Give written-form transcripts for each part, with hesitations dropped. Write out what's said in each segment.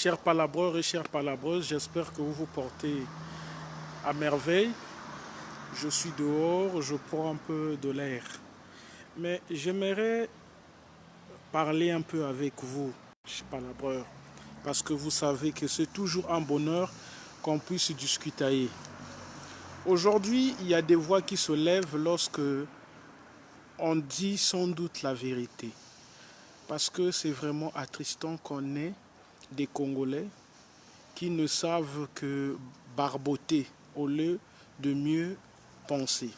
Chers palabreurs et chères palabreuses, j'espère que vous vous portez à merveille. Je suis dehors, je prends un peu de l'air. Mais j'aimerais parler un peu avec vous, chers palabreurs, parce que vous savez que c'est toujours un bonheur qu'on puisse discuter. Aujourd'hui, il y a des voix qui se lèvent lorsque on dit sans doute la vérité. Parce que c'est vraiment attristant qu'on ait des Congolais qui ne savent que barboter au lieu de mieux penser.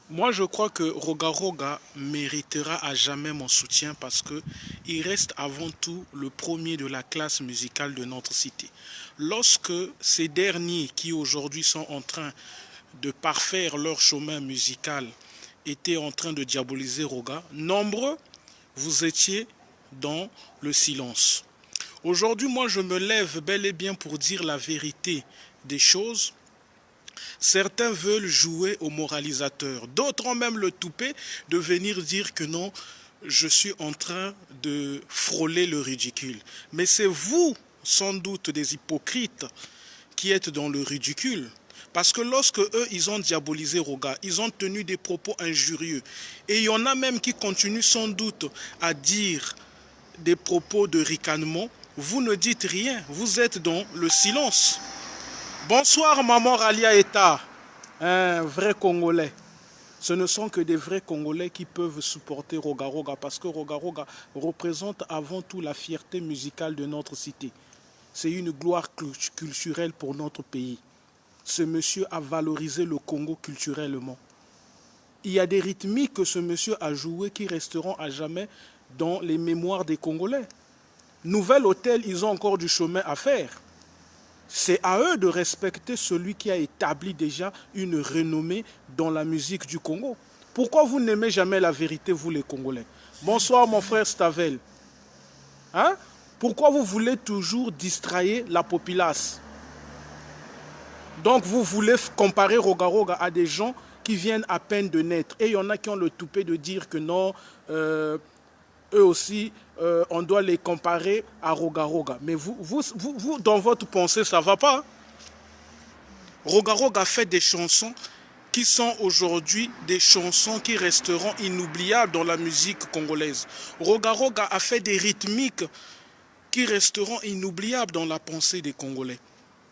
Moi, je crois que Roga Roga méritera à jamais mon soutien parce qu'il reste avant tout le premier de la classe musicale de notre cité. Lorsque ces derniers qui aujourd'hui sont en train de parfaire leur chemin musical étaient en train de diaboliser Roga, nombreux vous étiez dans le silence. Aujourd'hui, moi, je me lève bel et bien pour dire la vérité des choses. Certains veulent jouer au moralisateur. D'autres ont même le toupet de venir dire que non, je suis en train de frôler le ridicule. Mais c'est vous, sans doute des hypocrites, qui êtes dans le ridicule. Parce que lorsque eux, ils ont diabolisé Roga, ils ont tenu des propos injurieux. Et il y en a même qui continuent sans doute à dire des propos de ricanement. Vous ne dites rien, vous êtes dans le silence. Bonsoir Maman Ralia Eta, un vrai Congolais. Ce ne sont que des vrais Congolais qui peuvent supporter Roga Roga parce que Roga Roga représente avant tout la fierté musicale de notre cité. C'est une gloire culturelle pour notre pays. Ce monsieur a valorisé le Congo culturellement. Il y a des rythmiques que ce monsieur a jouées qui resteront à jamais dans les mémoires des Congolais. Nouvel Hôtel, ils ont encore du chemin à faire. C'est à eux de respecter celui qui a établi déjà une renommée dans la musique du Congo. Pourquoi vous n'aimez jamais la vérité, vous les Congolais? Bonsoir mon frère Stavel. Hein? Pourquoi vous voulez toujours distraire la populace? Donc vous voulez comparer Roga Roga à des gens qui viennent à peine de naître. Et il y en a qui ont le toupet de dire que non, eux aussi, on doit les comparer à Roga Roga. Mais vous, dans votre pensée, ça ne va pas. Hein? Roga Roga fait des chansons qui sont aujourd'hui des chansons qui resteront inoubliables dans la musique congolaise. Roga Roga a fait des rythmiques qui resteront inoubliables dans la pensée des Congolais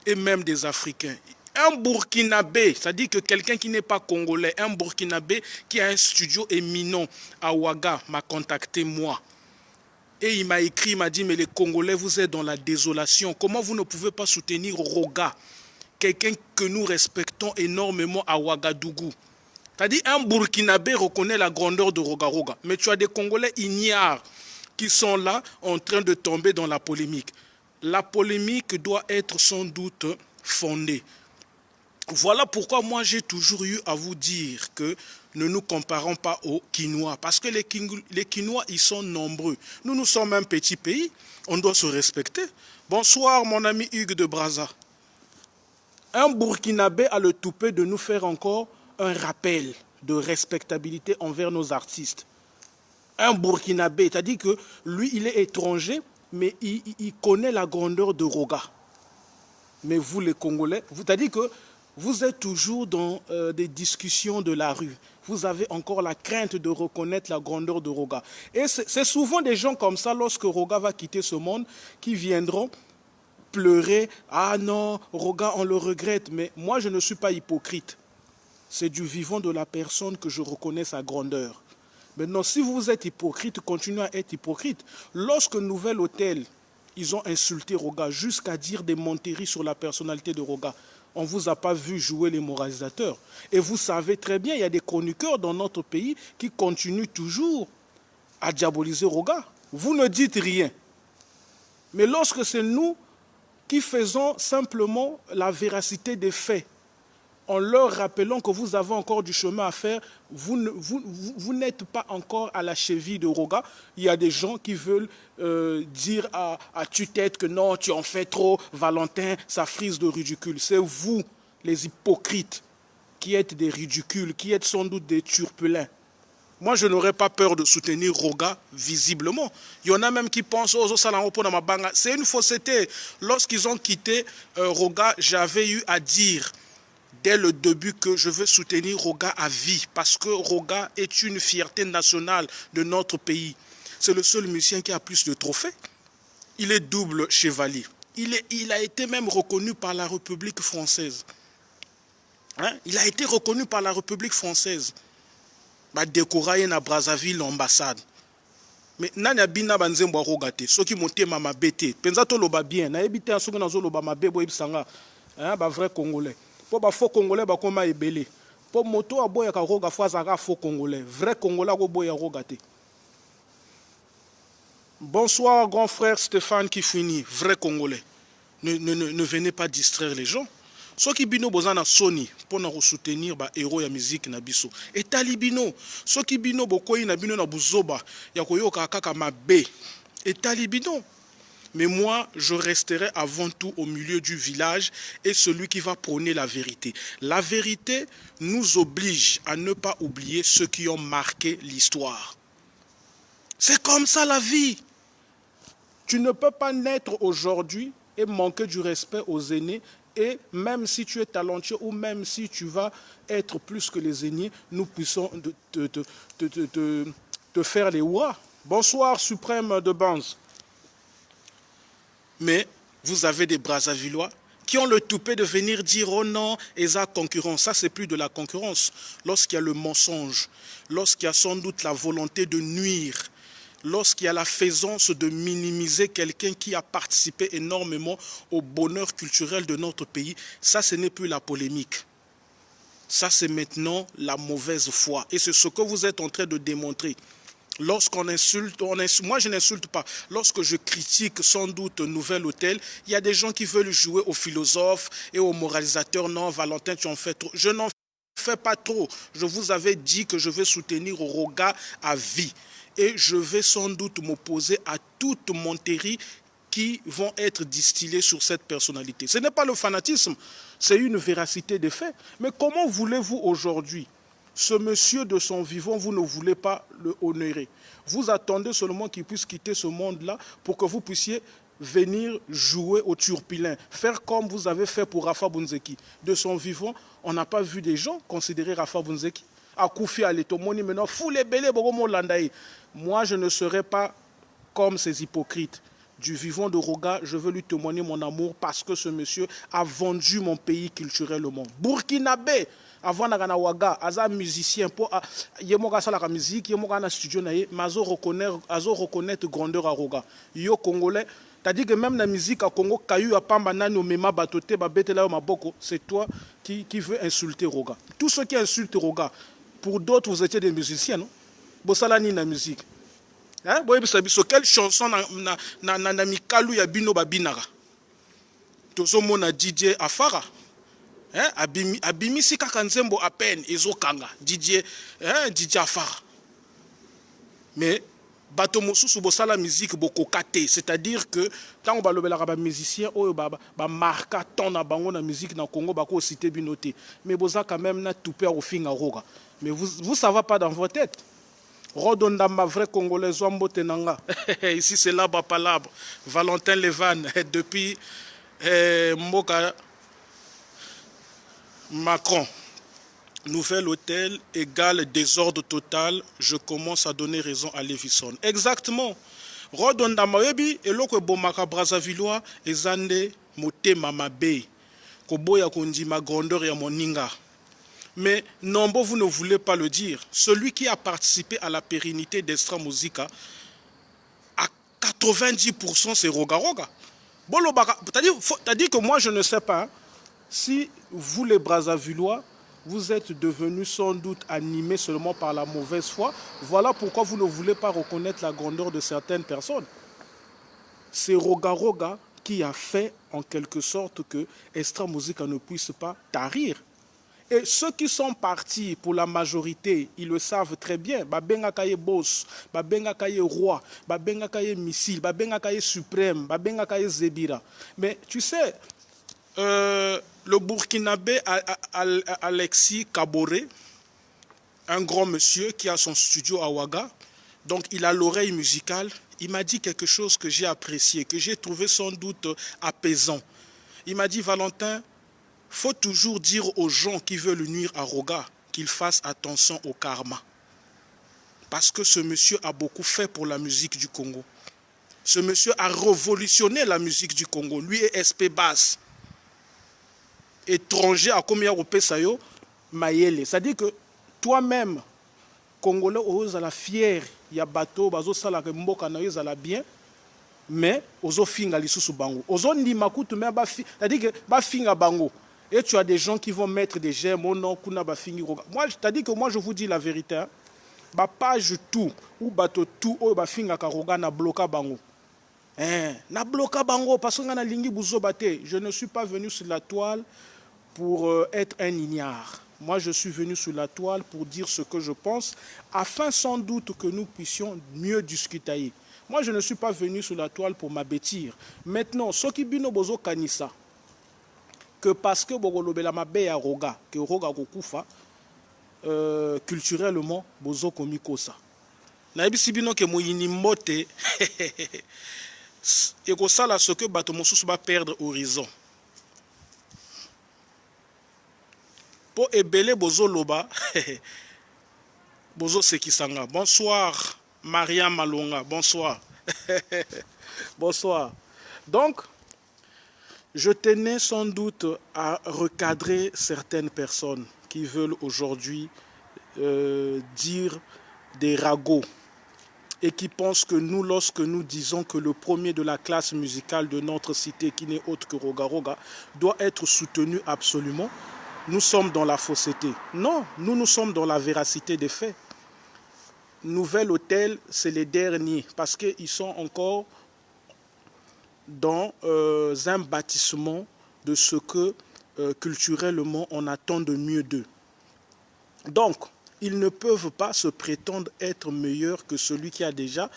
et même des Africains. Un Burkinabé, c'est-à-dire que quelqu'un qui n'est pas congolais, un Burkinabé qui a un studio éminent à Ouaga m'a contacté moi. Et il m'a écrit, il m'a dit, mais les Congolais, vous êtes dans la désolation. Comment vous ne pouvez pas soutenir Roga, quelqu'un que nous respectons énormément à Ouagadougou? C'est-à-dire un Burkinabé reconnaît la grandeur de Roga Roga. Mais tu as des Congolais ignares qui sont là en train de tomber dans la polémique. La polémique doit être sans doute fondée. Voilà pourquoi moi j'ai toujours eu à vous dire que ne nous comparons pas aux Quinois. Parce que les Quinois, ils sont nombreux. Nous sommes un petit pays. On doit se respecter. Bonsoir mon ami Hugues de Brazza. Un Burkinabé a le toupet de nous faire encore un rappel de respectabilité envers nos artistes. Un Burkinabé, c'est-à-dire que lui, il est étranger, mais il connaît la grandeur de Roga. Mais vous, les Congolais, c'est-à-dire que vous êtes toujours dans des discussions de la rue. Vous avez encore la crainte de reconnaître la grandeur de Roga. Et c'est souvent des gens comme ça, lorsque Roga va quitter ce monde, qui viendront pleurer. Ah non, Roga, on le regrette. Mais moi, je ne suis pas hypocrite. C'est du vivant de la personne que je reconnais sa grandeur. Maintenant, si vous êtes hypocrite, continuez à être hypocrite. Lorsque Nouvel Hôtel, ils ont insulté Roga jusqu'à dire des menteries sur la personnalité de Roga, on ne vous a pas vu jouer les moralisateurs. Et vous savez très bien, il y a des chroniqueurs dans notre pays qui continuent toujours à diaboliser Roga. Vous ne dites rien. Mais lorsque c'est nous qui faisons simplement la véracité des faits, en leur rappelant que vous avez encore du chemin à faire, vous n'êtes pas encore à la cheville de Roga. Il y a des gens qui veulent dire à tue-tête que non, tu en fais trop, Valentin, ça frise de ridicule. C'est vous, les hypocrites, qui êtes des ridicules, qui êtes sans doute des turpelins. Moi, je n'aurais pas peur de soutenir Roga visiblement. Il y en a même qui pensent aux Mabanga. C'est une fausseté. Lorsqu'ils ont quitté Roga, j'avais eu à dire dès le début que je veux soutenir Roga à vie parce que Roga est une fierté nationale de notre pays. C'est le seul musicien qui a plus de trophées. Il est double chevalier. Il a été même reconnu par la République française. Hein? Il a été reconnu par la République française. Décoré na Brazzaville l'ambassade. Mais nani abina banzembo rogate soki motema mabete penza to loba bien na ebité soki nazo loba mabebo ebisanga hein ba vrai congolais po ba faux congolais ba koma ebele po moto aboya ka roga faza ka faux congolais vrai congolais ko boya rogate. Bonsoir grand frère Stéphane Kifwini, vrai congolais. Ne venez pas distraire les gens. Soki bino bozana soni pour nous soutenir ba héros ya musique na biso etali bino soki bino bokoyi na bino na buzoba ya koyoka kaka mabe etali bino. Mais moi je resterai avant tout au milieu du village et celui qui va prôner la vérité. La vérité nous oblige à ne pas oublier ceux qui ont marqué l'histoire. C'est comme ça la vie. Tu ne peux pas naître aujourd'hui et manquer du respect aux aînés. Et même si tu es talentueux ou même si tu vas être plus que les aînés, nous puissions te faire les ouas. Bonsoir, Suprême de Banz. Mais vous avez des Brazzavillois qui ont le toupet de venir dire « Oh non, ESA concurrence ». Ça, c'est plus de la concurrence. Lorsqu'il y a le mensonge, lorsqu'il y a sans doute la volonté de nuire, lorsqu'il y a la faisance de minimiser quelqu'un qui a participé énormément au bonheur culturel de notre pays, ça, ce n'est plus la polémique. Ça, c'est maintenant la mauvaise foi. Et c'est ce que vous êtes en train de démontrer. Lorsqu'on insulte, moi je n'insulte pas. Lorsque je critique sans doute Nouvel Hôtel, il y a des gens qui veulent jouer aux philosophes et aux moralisateurs. Non, Valentin, tu en fais trop. Je n'en fais pas trop. Je vous avais dit que je vais soutenir Roga à vie. Et je vais sans doute m'opposer à toute monterie qui vont être distillées sur cette personnalité. Ce n'est pas le fanatisme, c'est une véracité des faits. Mais comment voulez-vous aujourd'hui, ce monsieur de son vivant, vous ne voulez pas le honorer? Vous attendez seulement qu'il puisse quitter ce monde-là pour que vous puissiez venir jouer au turpilin, faire comme vous avez fait pour Rafa Bunzeki. De son vivant, on n'a pas vu des gens considérer Rafa Bunzeki. Moi, je ne serai pas comme ces hypocrites. Du vivant de Roga, je veux lui témoigner mon amour parce que ce monsieur a vendu mon pays culturellement. Burkinabé, avant Naganawaga, Aza musicien, pour Yemoga Salaka musique, Yemoga na studio naïe, Mazo reconnaître grandeur à Roga. Yo Congolais, t'as dit que même la musique à Congo, Kayu a Pamba Nani Omema Batote, Babete Lao Maboko, c'est toi qui veux insulter Roga. Tous ceux qui insultent Roga, pour d'autres, vous étiez des musiciens, non? Bosalani na musique. Hein? Quelle chanson na mikalu ya bino babinara? Tozo mona DJ Afara. Hein? Abimisi kaka nzembo à peine ezokanga. DJ Afara. Mais bato mosusu bosala musique bokokate, c'est-à-dire que tant on balobela ba musicien oyo ba marka ton na bango na musique na Congo bako cité binoté. Mais boza quand même na toupé au finga roga. Mais vous ça va pas dans votre tête. Rodondamba vrai congolais Zombo Tenanga. Ici c'est là bas palabre. Valentin Levan depuis Mboka Macron. Nouvel Hôtel égale désordre total. Je commence à donner raison à Lévisson. Exactement. Rodondamba yebi eloko bomaka Brazzavillois ezande motema mabe. Koboya kondima grandeur ya moninga. Mais nombreux, vous ne voulez pas le dire. Celui qui a participé à la pérennité d'Extra Musica, à 90%, c'est Roga Roga. C'est-à-dire que moi, je ne sais pas si vous, les Brazzavillois, vous êtes devenus sans doute animés seulement par la mauvaise foi. Voilà pourquoi vous ne voulez pas reconnaître la grandeur de certaines personnes. C'est Roga Roga qui a fait en quelque sorte que Extra Musica ne puisse pas tarir. Et ceux qui sont partis pour la majorité, ils le savent très bien. Babenga kaye boss, babenga kaye roi, babenga kaye missile, babenga kaye suprême, babenga kaye zebira. Mais tu sais, le Burkinabé Alexis Kaboré un grand monsieur qui a son studio à Ouaga. Donc il a l'oreille musicale. Il m'a dit quelque chose que j'ai apprécié, que j'ai trouvé sans doute apaisant. Il m'a dit, Valentin, faut toujours dire aux gens qui veulent nuire à Roga qu'ils fassent attention au karma. Parce que ce monsieur a beaucoup fait pour la musique du Congo. Ce monsieur a révolutionné la musique du Congo. Lui est SP Bass. Étranger à combien européen sayo Mayele. C'est-à-dire que toi-même, Congolais, aux la fière, il y a bateau, bazo sala que mboka na yo la bien, mais ozo finga lisusu bango. Ozo ndi makutu mais ba c'est-à-dire que ba finga bango. Et tu as des gens qui vont mettre des j'aime au nom kuna ba fingi. Moi, c'est-à-dire que moi je vous dis la vérité. Hein? Ba page tout ou bateau tout o ba finga karoga na bloka bango. Na bloka bango parce que na lingi buzo bate. Je ne suis pas venu sur la toile pour être un ignare. Moi, je suis venu sur la toile pour dire ce que je pense, afin sans doute que nous puissions mieux discuter. Moi, je ne suis pas venu sur la toile pour m'abêtir. Maintenant, ce qui bino bozo kanisa, que parce que bogolobela mabe ya roga, que roga kokufa, culturellement, bozo komikosa. Na ebisi bino ke moyini mbote, et ko sala ce que bato mosusu ba perdre horizon. Po ebele bozo loba, bozo sekisanga. Bonsoir, Maria Malonga, bonsoir. Bonsoir. Donc, je tenais sans doute à recadrer certaines personnes qui veulent aujourd'hui dire des ragots et qui pensent que nous, lorsque nous disons que le premier de la classe musicale de notre cité, qui n'est autre que Roga Roga, doit être soutenu absolument, nous sommes dans la fausseté. Non, nous sommes dans la véracité des faits. Nouvel Hôtel, c'est les derniers, parce qu'ils sont encore dans un bâtissement de ce que culturellement on attend de mieux d'eux. Donc, ils ne peuvent pas se prétendre être meilleurs que celui qui a déjà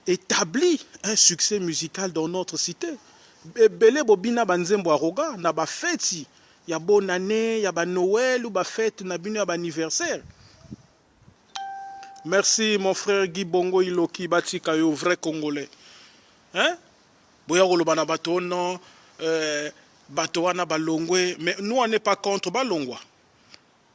établi un succès musical dans notre cité. Belé bobina banzembo aroga na ba fête. Il y a bonne année, il y a Noël ou fête, il y a anniversaire. Merci mon frère Guy Bongo Iloki Batikayo, vrai Congolais. Hein? Boya Rolobana Bato, non, Batoana Balongwe, mais nous on n'est pas contre Balongwa.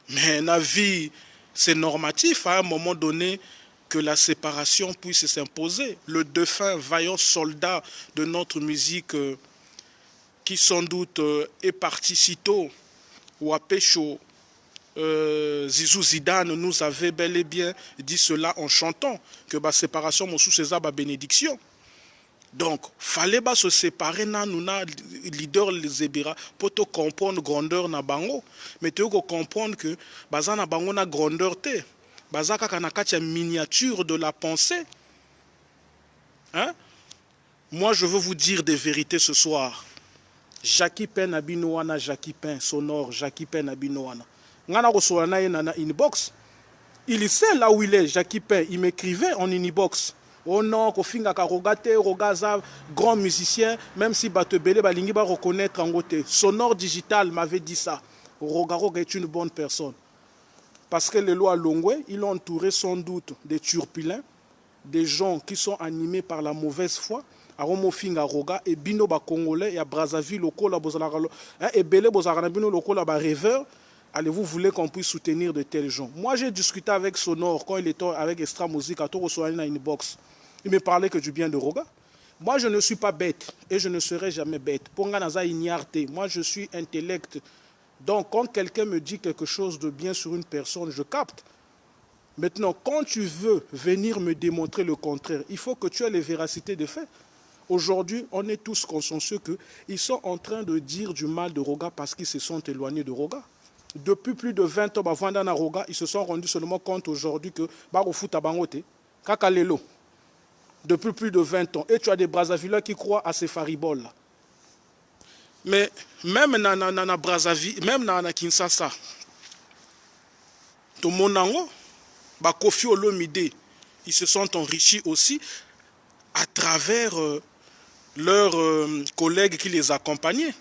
Mais la vie, c'est normatif à un moment donné que la séparation puisse s'imposer. Le défunt vaillant soldat de notre musique qui sans doute est parti si tôt, ou à Pécho, Zizou Zidane nous avait bel et bien dit cela en chantant, que la séparation, mon sous César, la bénédiction. Donc, fallait pas se séparer, nous, leader les Ebira, pour te comprendre grandeur na bango. Mais tu dois comprendre que, bazana bango na grandeur te. Bazaka kanakatia miniature de la pensée. Hein? Moi, je veux vous dire des vérités ce soir. Jackie Pen Abinoana, Jackie Pen, sonore, Jackie Pen Abinoana. Ngana Rosoana na inbox. Il sait là où il est, Jackie Pen. Il m'écrivait en inbox. Oh non, Kofinga Karogate, Rogaza, grand musicien, même si Batebele Balingi va reconnaître en côté. Sonore digital m'avait dit ça. Rogaroga est une bonne personne. Parce que les lois Longwe, ils ont entouré sans doute des turpilins, des gens qui sont animés par la mauvaise foi. Aromofinga Roga et Bino ba Congolais et à Brazzaville local et Belé Bozarana Bino local là rêveur. Allez-vous voulez qu'on puisse soutenir de tels gens? Moi j'ai discuté avec Sonore quand il était avec Extra Musique à Toro Soana une box. Il me parlait que du bien de Roga. Moi je ne suis pas bête et je ne serai jamais bête. Ponga naza ignarte. Moi je suis intellect. Donc quand quelqu'un me dit quelque chose de bien sur une personne, je capte. Maintenant quand tu veux venir me démontrer le contraire, il faut que tu aies les véracités des faits. Aujourd'hui, on est tous consensueux qu'ils sont en train de dire du mal de Roga parce qu'ils se sont éloignés de Roga. Depuis plus de 20 ans, avant d'en Roga, ils se sont rendus seulement compte aujourd'hui que Barofout a bangoté, Kakalelo. Depuis plus de 20 ans. Et tu as des Brazzavillais qui croient à ces fariboles là. Mais même dans Brazzaville, même dans Kinshasa, tout le monde, Kofi Olomide, ils se sont enrichis aussi à travers leurs collègues qui les accompagnaient.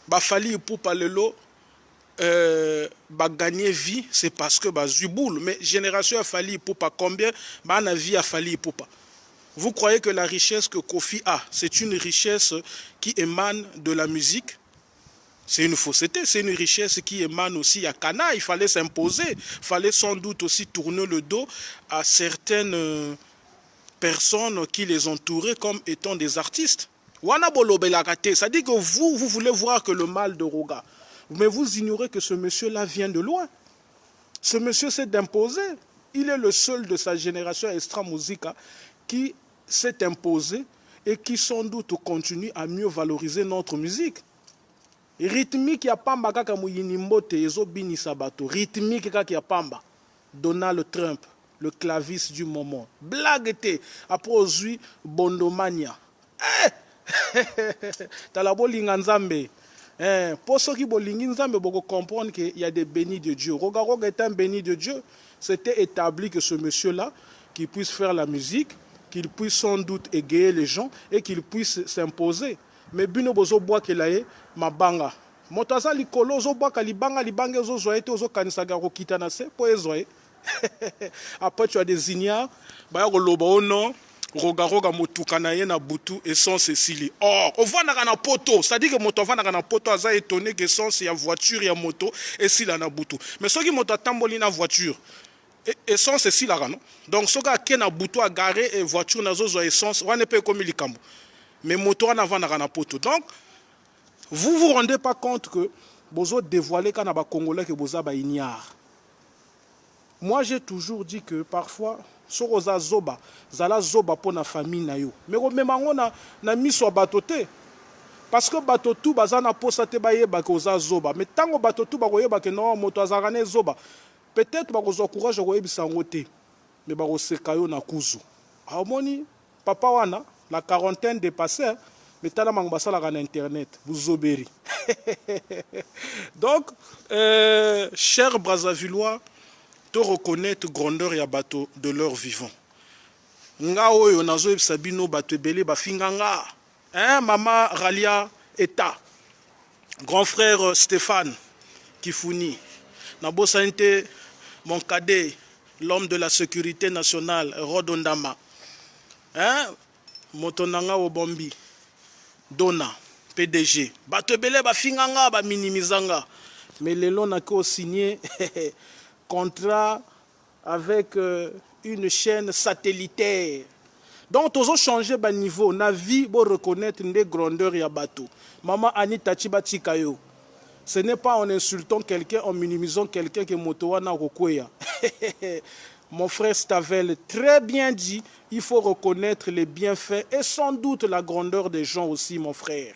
Bafali Poupalelo, gagner vie, c'est parce que Zuboul, mais génération a fallu pour pas combien, la vie a fallu pour pas. Vous croyez que la richesse que Kofi a, c'est une richesse qui émane de la musique? C'est une fausseté, c'est une richesse qui émane aussi à Cana. Il fallait s'imposer, il fallait sans doute aussi tourner le dos à certaines personnes qui les entouraient comme étant des artistes. Ça dit que vous voulez voir que le mal de Roga. Mais vous ignorez que ce monsieur-là vient de loin. Ce monsieur s'est imposé. Il est le seul de sa génération Extra Musica qui s'est imposé et qui sans doute continue à mieux valoriser notre musique. Rythmique ya pamba kaka muyinimbote ezo binisa bato. Rythmique kaka ya pamba. Donald Trump, le claviste du moment. Blague était après aujourd'hui Bondomania. Talabo linganzambe. Pour ceux qui bolinginzambe boko comprendre qu'il y a des bénis de Dieu. Roga Roga est un béni de Dieu. C'était établi que ce monsieur-là, qui puisse faire la musique, qu'il puisse sans doute égayer les gens et qu'il puisse s'imposer. Mais bino bozo bois que lae mabanga. Motaza likolo zo bois kalibanga libanga zo zoete zo kanisaga rokita na se po ezoe. Après tu as des ignares, ba ya loba ono Roga Roga motuka na ye na butu essence esili. Or, on voit na poto, c'est-à-dire que moto va na poto aza étonné que essence ya voiture ya moto esila na butu. Mais soki moto atamboli na voiture essence esila non. Donc soka ke na butu a garé et voiture na zo essence, wana pe komi likambo. Mais moto na va na poto. Donc vous vous rendez pas compte que bozo dévoiler kana ba congolais que boza ba ignare. Moi j'ai toujours dit que parfois Soroza zoba, zala zoba pour la famille na yo. Mais même on na mis sur bateau te. Parce que bateau tout bazana posa te baye ba koza zoba. Mais tango bateau tout ba koyeba que non moto azarane zoba. Peut-être ba kozo courage ko yebisa ngote. Mais ba ko sekayo na kuzu. Harmonie papa wana la quarantaine dépassée. Mais tala mangbasa la na internet, vous zoberi. Donc chers Brazzavillois, te reconnaître grandeur ya bateau de leur vivant. Nga oyo nazo sabino bateau ebele ba finganga. Mama Ralia Eta. Grand frère Stéphane Kifuni. Nabo Sante mon cadet, l'homme de la sécurité nationale Rodondama. Motonanga Obombi. Dona PDG. Bateau ebele ba finganga ba minimizanga. Mais les lots n'a qu'au signé contrat avec une chaîne satellitaire. Donc, tous ont changé de niveau. On a vu pour reconnaître une grandeur et bateau. Maman Anita Chibachikayo. Ce n'est pas en insultant quelqu'un, en minimisant quelqu'un qui est motowana rokoya. Mon frère Stavel, très bien dit, il faut reconnaître les bienfaits et sans doute la grandeur des gens aussi, mon frère.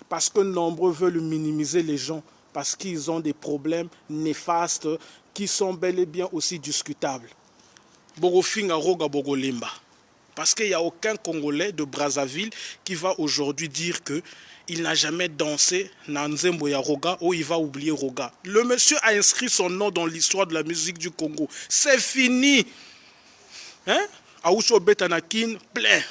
Parce que nombreux veulent minimiser les gens. Parce qu'ils ont des problèmes néfastes qui sont bel et bien aussi discutables. Borofinga Roga Bogolimba. Parce qu'il n'y a aucun Congolais de Brazzaville qui va aujourd'hui dire qu'il n'a jamais dansé Nanzembo ya Roga ou il va oublier Roga. Le monsieur a inscrit son nom dans l'histoire de la musique du Congo. C'est fini. Aoucho Betanakin, plein.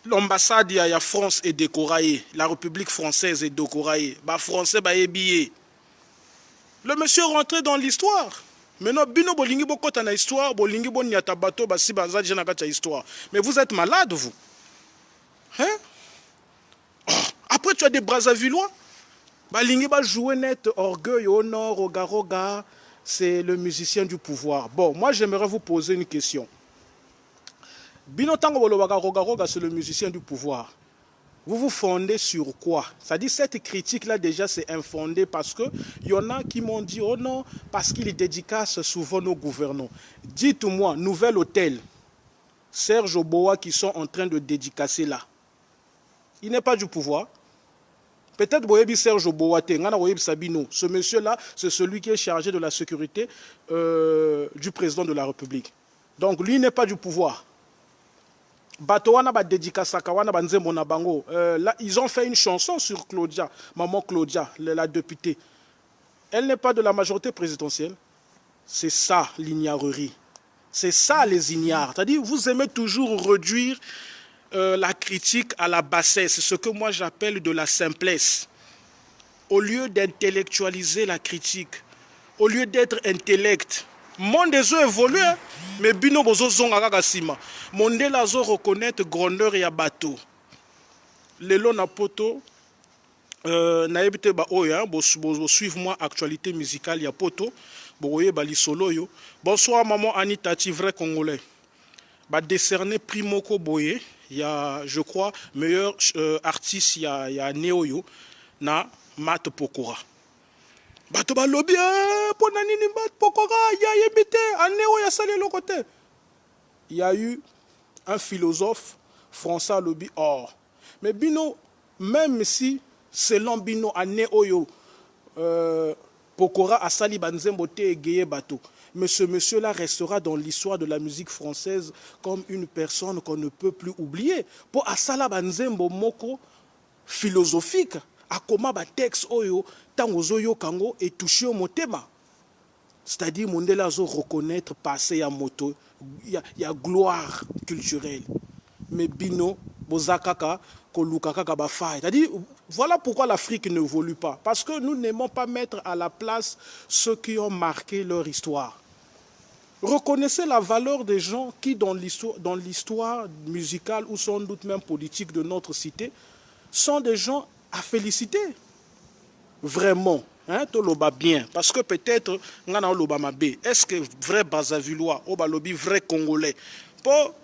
L'ambassade de France est décorée, la République française est décorée, les Français sont habillés. Le monsieur est rentré dans l'histoire. Maintenant, bino bolingi bokota na histoire, bolingi bon nyata bato basi bazaji na kata histoire. Mais vous êtes malade vous. Après tu as des Brazzavillois, balingi ba jouer net orgueil au nord, Roga Roga, c'est le musicien du pouvoir. Bon, moi j'aimerais vous poser une question. Bino tango bolobaka Roga Roga, c'est le musicien du pouvoir. Vous vous fondez sur quoi? C'est-à-dire cette critique-là déjà c'est infondé parce qu'il y en a qui m'ont dit oh non, parce qu'il dédicace souvent nos gouvernants. Dites-moi, nouvel hôtel, Serge Oboa qui sont en train de dédicacer là. Il n'est pas du pouvoir. Peut-être Boyebi Serge Oboa, Sabino. Ce monsieur-là, c'est celui qui est chargé de la sécurité du président de la République. Donc lui n'est pas du pouvoir. Là, ils ont fait une chanson sur Claudia, maman Claudia, la députée. Elle n'est pas de la majorité présidentielle. C'est ça l'ignarerie. C'est ça les ignares. C'est-à-dire vous aimez toujours réduire la critique à la bassesse. C'est ce que moi j'appelle de la simplesse. au lieu d'intellectualiser la critique, au lieu d'être intellect, monde des eaux évolue, mais bino bozo zonga kaka sima. Monde la zo reconnaître grandeur ya bateau. Lelo na poto, na yebite ba oya, bo suivre moi actualité musicale ya poto, bo oye bali solo yo. Bonsoir maman Anita, ti vrai congolais. Ba décerné prix moko boye, il y a je crois meilleur artiste il y a Neoyo na Mat Pokora. Bato ba lobby pour nanini Mat Pokora ya yebite Neo ya salé le côté. Il y a eu un philosophe français lobby or. Mais bino même si selon bino Neoyo Pokora a sali banzembo te egeye bato. Mais ce monsieur-là restera dans l'histoire de la musique française comme une personne qu'on ne peut plus oublier. Pour Asala Banzembo Moko philosophique, à comment ba texte oyo, tangozo yo kango et touché au motema. C'est-à-dire, Mondela zo reconnaître passé à moto, il y a gloire culturelle. Mais bino, bozakaka, kolukaka ba faille. C'est-à-dire, voilà pourquoi l'Afrique ne évolue pas. Parce que nous n'aimons pas mettre à la place ceux qui ont marqué leur histoire. Reconnaissez la valeur des gens qui, dans l'histoire musicale ou sans doute même politique de notre cité, sont des gens à féliciter. Vraiment, hein, toloba bien. Parce que peut-être, est-ce que vrai Brazzavilleois, ou balobi vrai Congolais, pour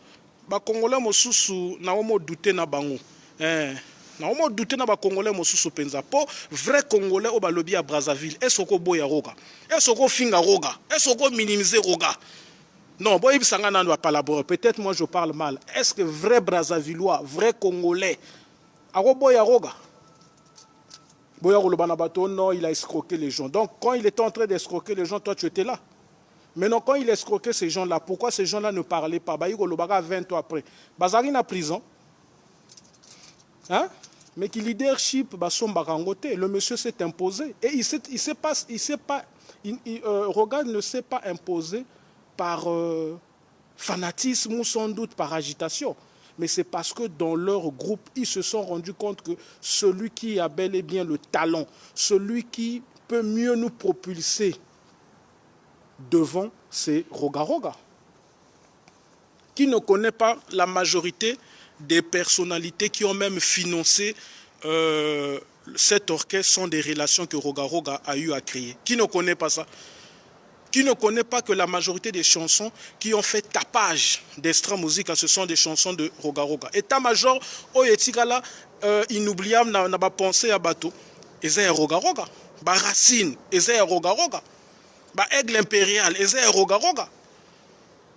ba Congolais mosusu na omo douter na bango. Na omo douter na ba Congolais mosusu penza. Pour vrai Congolais ou balobi à Brazzaville, est-ce qu'on boya roga? Est-ce qu'on finga roga? Est-ce qu'on minimiser roga? Non, bon, il s'en pas la peut-être moi je parle mal. Est-ce que vrai Brazzavillois, vrai Congolais, a boya roga? Boya Rolobanabato, non, il a escroqué les gens. Donc quand il était en train d'escroquer les gens, toi tu étais là. Maintenant, quand il escroquait ces gens-là, pourquoi ces gens-là ne parlaient pas? Bayi Rolobaga 20 ans après. Bazari na prison. Hein? Mais qui leadership, le monsieur s'est imposé. Et Roga ne s'est pas imposé par fanatisme ou sans doute par agitation. Mais c'est parce que dans leur groupe, ils se sont rendus compte que celui qui a bel et bien le talent, celui qui peut mieux nous propulser devant, c'est Roga Roga. Qui ne connaît pas la majorité des personnalités qui ont même financé cet orchestre sont des relations que Roga Roga a eu à créer. Qui ne connaît pas ça? Qui ne connaît pas que la majorité des chansons qui ont fait tapage d'Extra Musica, ce sont des chansons de Roga Roga. État-major, Oyetigala, inoubliable, n'a pas pensé à bateau. Et c'est Roga Roga. Ba Racine, et c'est Roga Roga. Ba Aigle Impérial, et c'est Roga Roga.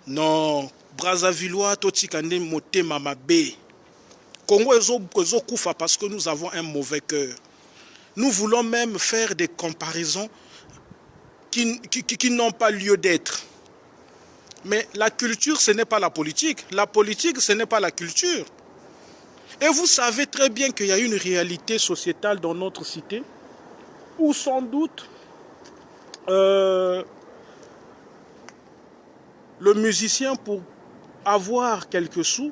Non, Brazzavillois, Totikande, Mote Mamabe. Congo ezo koufa parce que nous avons un mauvais cœur. Nous voulons même faire des comparaisons qui n'ont pas lieu d'être. Mais la culture, ce n'est pas la politique. La politique, ce n'est pas la culture. Et vous savez très bien qu'il y a une réalité sociétale dans notre cité où sans doute le musicien, pour avoir quelques sous,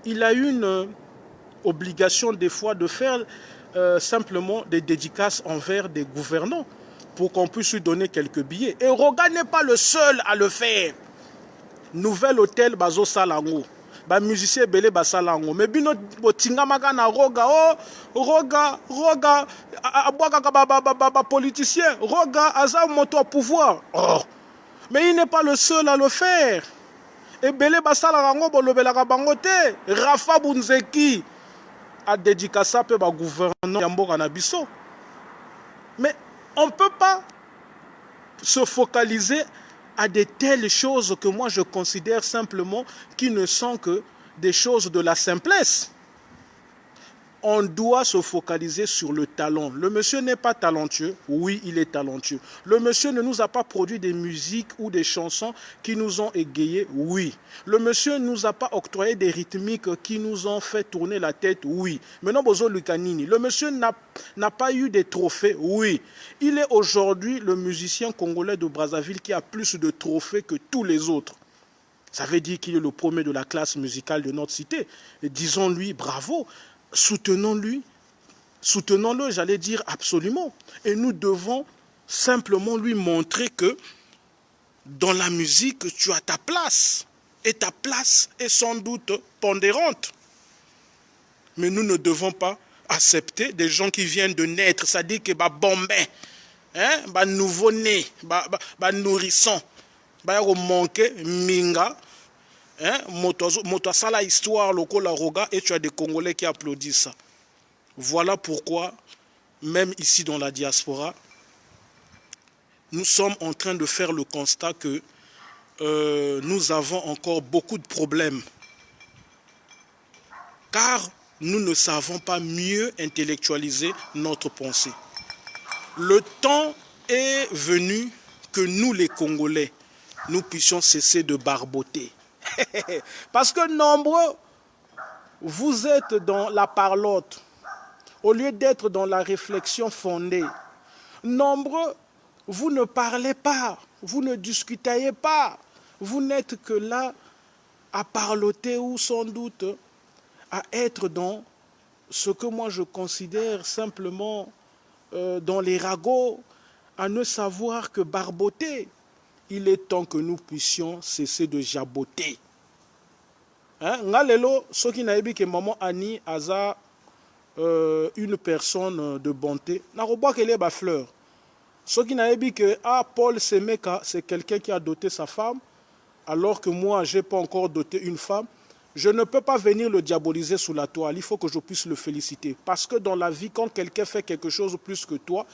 il a une obligation des fois de faire simplement des dédicaces envers des gouvernants pour qu'on puisse lui donner quelques billets. Et Roga n'est pas le seul à le faire. Nouvel hôtel Bazo Salango. Ba musicien belé basalango. Mais bino botinga magana Roga, oh Roga ba politicien, Roga aza moto au pouvoir. Oh. Mais il n'est pas le seul à le faire. Et belé basalango bolobelaka bangote. Rafa Bunzeki a dédicacé pe ba gouvernement Yamboka na biso. Mais on ne peut pas se focaliser à de telles choses que moi je considère simplement qui ne sont que des choses de la simplesse. On doit se focaliser sur le talent. Le monsieur n'est pas talentueux. Oui, il est talentueux. Le monsieur ne nous a pas produit des musiques ou des chansons qui nous ont égayés. Oui. Le monsieur ne nous a pas octroyé des rythmiques qui nous ont fait tourner la tête. Oui. Maintenant, Bozo Lukanini. Le monsieur n'a pas eu des trophées. Oui. Il est aujourd'hui le musicien congolais de Brazzaville qui a plus de trophées que tous les autres. Ça veut dire qu'il est le premier de la classe musicale de notre cité. Et disons-lui bravo. Soutenons-lui, soutenons-le, j'allais dire absolument. Et nous devons simplement lui montrer que dans la musique, tu as ta place. Et ta place est sans doute pondérante. Mais nous ne devons pas accepter des gens qui viennent de naître, c'est-à-dire que bombé, hein, nouveau-né, nourrisson, manqué minga, hein, moto sala histoire lokola roga, et tu as des Congolais qui applaudissent ça. Voilà pourquoi, même ici dans la diaspora, nous sommes en train de faire le constat que nous avons encore beaucoup de problèmes. Car nous ne savons pas mieux intellectualiser notre pensée. Le temps est venu que nous, les Congolais, nous puissions cesser de barboter. Parce que nombreux, vous êtes dans la parlotte, au lieu d'être dans la réflexion fondée. Nombreux, vous ne parlez pas, vous ne discutez pas. Vous n'êtes que là à parloter ou sans doute à être dans ce que moi je considère simplement dans les ragots, à ne savoir que barboter. Il est temps que nous puissions cesser de jaboter. Ngalelo, ce qui n'a que maman Annie Aza, une personne de bonté, n'a pas qu'elle est fleur. Ce qui n'a que Paul Semeka, c'est quelqu'un qui a doté sa femme, alors que moi, je n'ai pas encore doté une femme. Je ne peux pas venir le diaboliser sous la toile. Il faut que je puisse le féliciter. Parce que dans la vie, quand quelqu'un fait quelque chose plus que toi,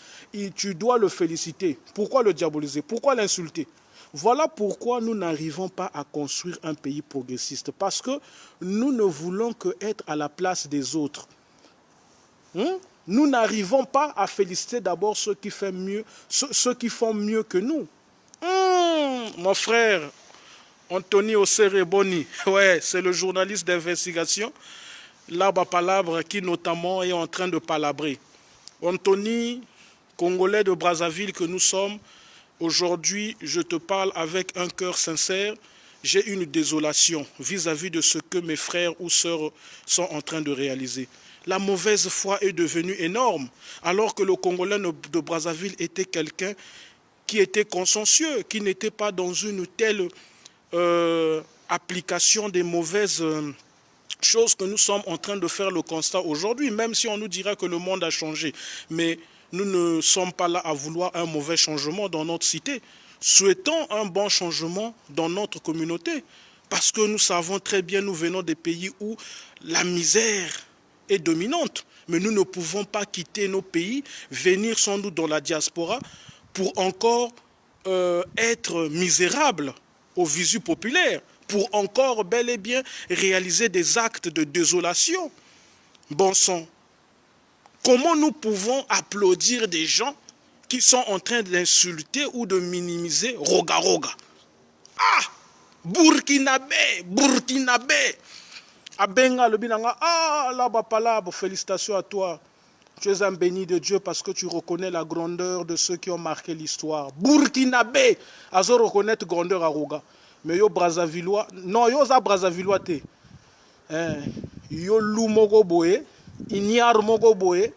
tu dois le féliciter. Pourquoi le diaboliser? Pourquoi l'insulter? Voilà pourquoi nous n'arrivons pas à construire un pays progressiste. Parce que nous ne voulons que être à la place des autres. Nous n'arrivons pas à féliciter d'abord ceux qui font mieux, ceux qui font mieux que nous. Mon frère Anthony Osereboni, ouais, c'est le journaliste d'investigation, Laba Palabre, qui notamment est en train de palabrer. Anthony, Congolais de Brazzaville que nous sommes, aujourd'hui, je te parle avec un cœur sincère. J'ai une désolation vis-à-vis de ce que mes frères ou sœurs sont en train de réaliser. La mauvaise foi est devenue énorme, alors que le Congolais de Brazzaville était quelqu'un qui était consciencieux, qui n'était pas dans une telle application des mauvaises choses que nous sommes en train de faire le constat aujourd'hui, même si on nous dira que le monde a changé. Mais nous ne sommes pas là à vouloir un mauvais changement dans notre cité. Souhaitons un bon changement dans notre communauté, parce que nous savons très bien, nous venons des pays où la misère est dominante. Mais nous ne pouvons pas quitter nos pays, venir sans doute dans la diaspora pour encore être misérables au visu populaire, pour encore bel et bien réaliser des actes de désolation. Bon sang, comment nous pouvons applaudir des gens qui sont en train d'insulter ou de minimiser Roga Roga? Ah, Burkinabé, Burkinabé. Abenga le binanga, ah, là-bas, palabre, félicitations à toi. Tu es un béni de Dieu parce que tu reconnais la grandeur de ceux qui ont marqué l'histoire. Burkinabé, azo reconnaître grandeur à Roga. Mais yo Brazzavillois, non, yo za Brazzavillois te. Yo lou moko boye, inyar moko boye,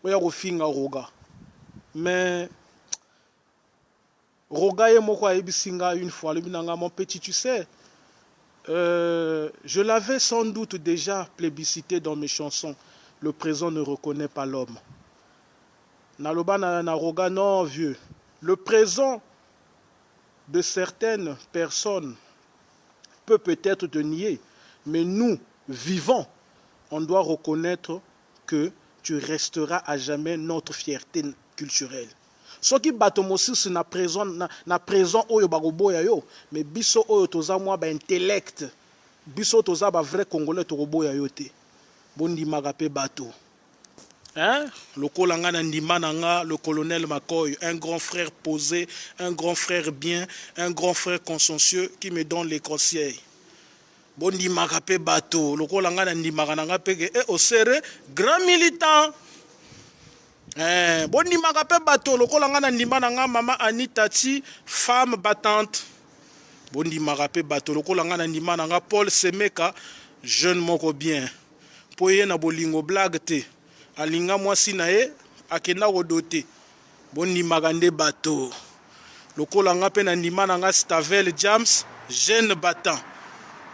oya kofinga Roga. Mais Roga ye moko ayebisinga une fois, le binanga, mon petit, tu sais, je l'avais sans doute déjà plébiscité dans mes chansons. Le présent ne reconnaît pas l'homme. Naloba na Roga, non, vieux. Le présent de certaines personnes peut peut-être te nier, mais nous, vivants, on doit reconnaître que tu resteras à jamais notre fierté culturelle. Ce qui batomosis na présent oyo bagoboya yo, mais biso oyo toza mwa ba intellect, biso toza ba vrai congolais togoboya yo te. Bondi magape bato. Le Kolangana Ndimananga, le colonel Makoy, un grand frère posé, un grand frère bien, un grand frère consciencieux qui me donne les conseils. Bondi magape bato, le Kolangana Ndimananga peke et au serré, grand militant. Bondi magape bato, le Kolangana Ndimananga, maman Anitati, femme battante. Bondi magape bato, le Kolangana Ndimananga, Paul Semeka, jeune moko bien. Poye na bolingo blague te. alinga mwasi na ye akenda kodote bondimaka nde bato lokola nga mpe na ndima na nga Stavel James jeune battant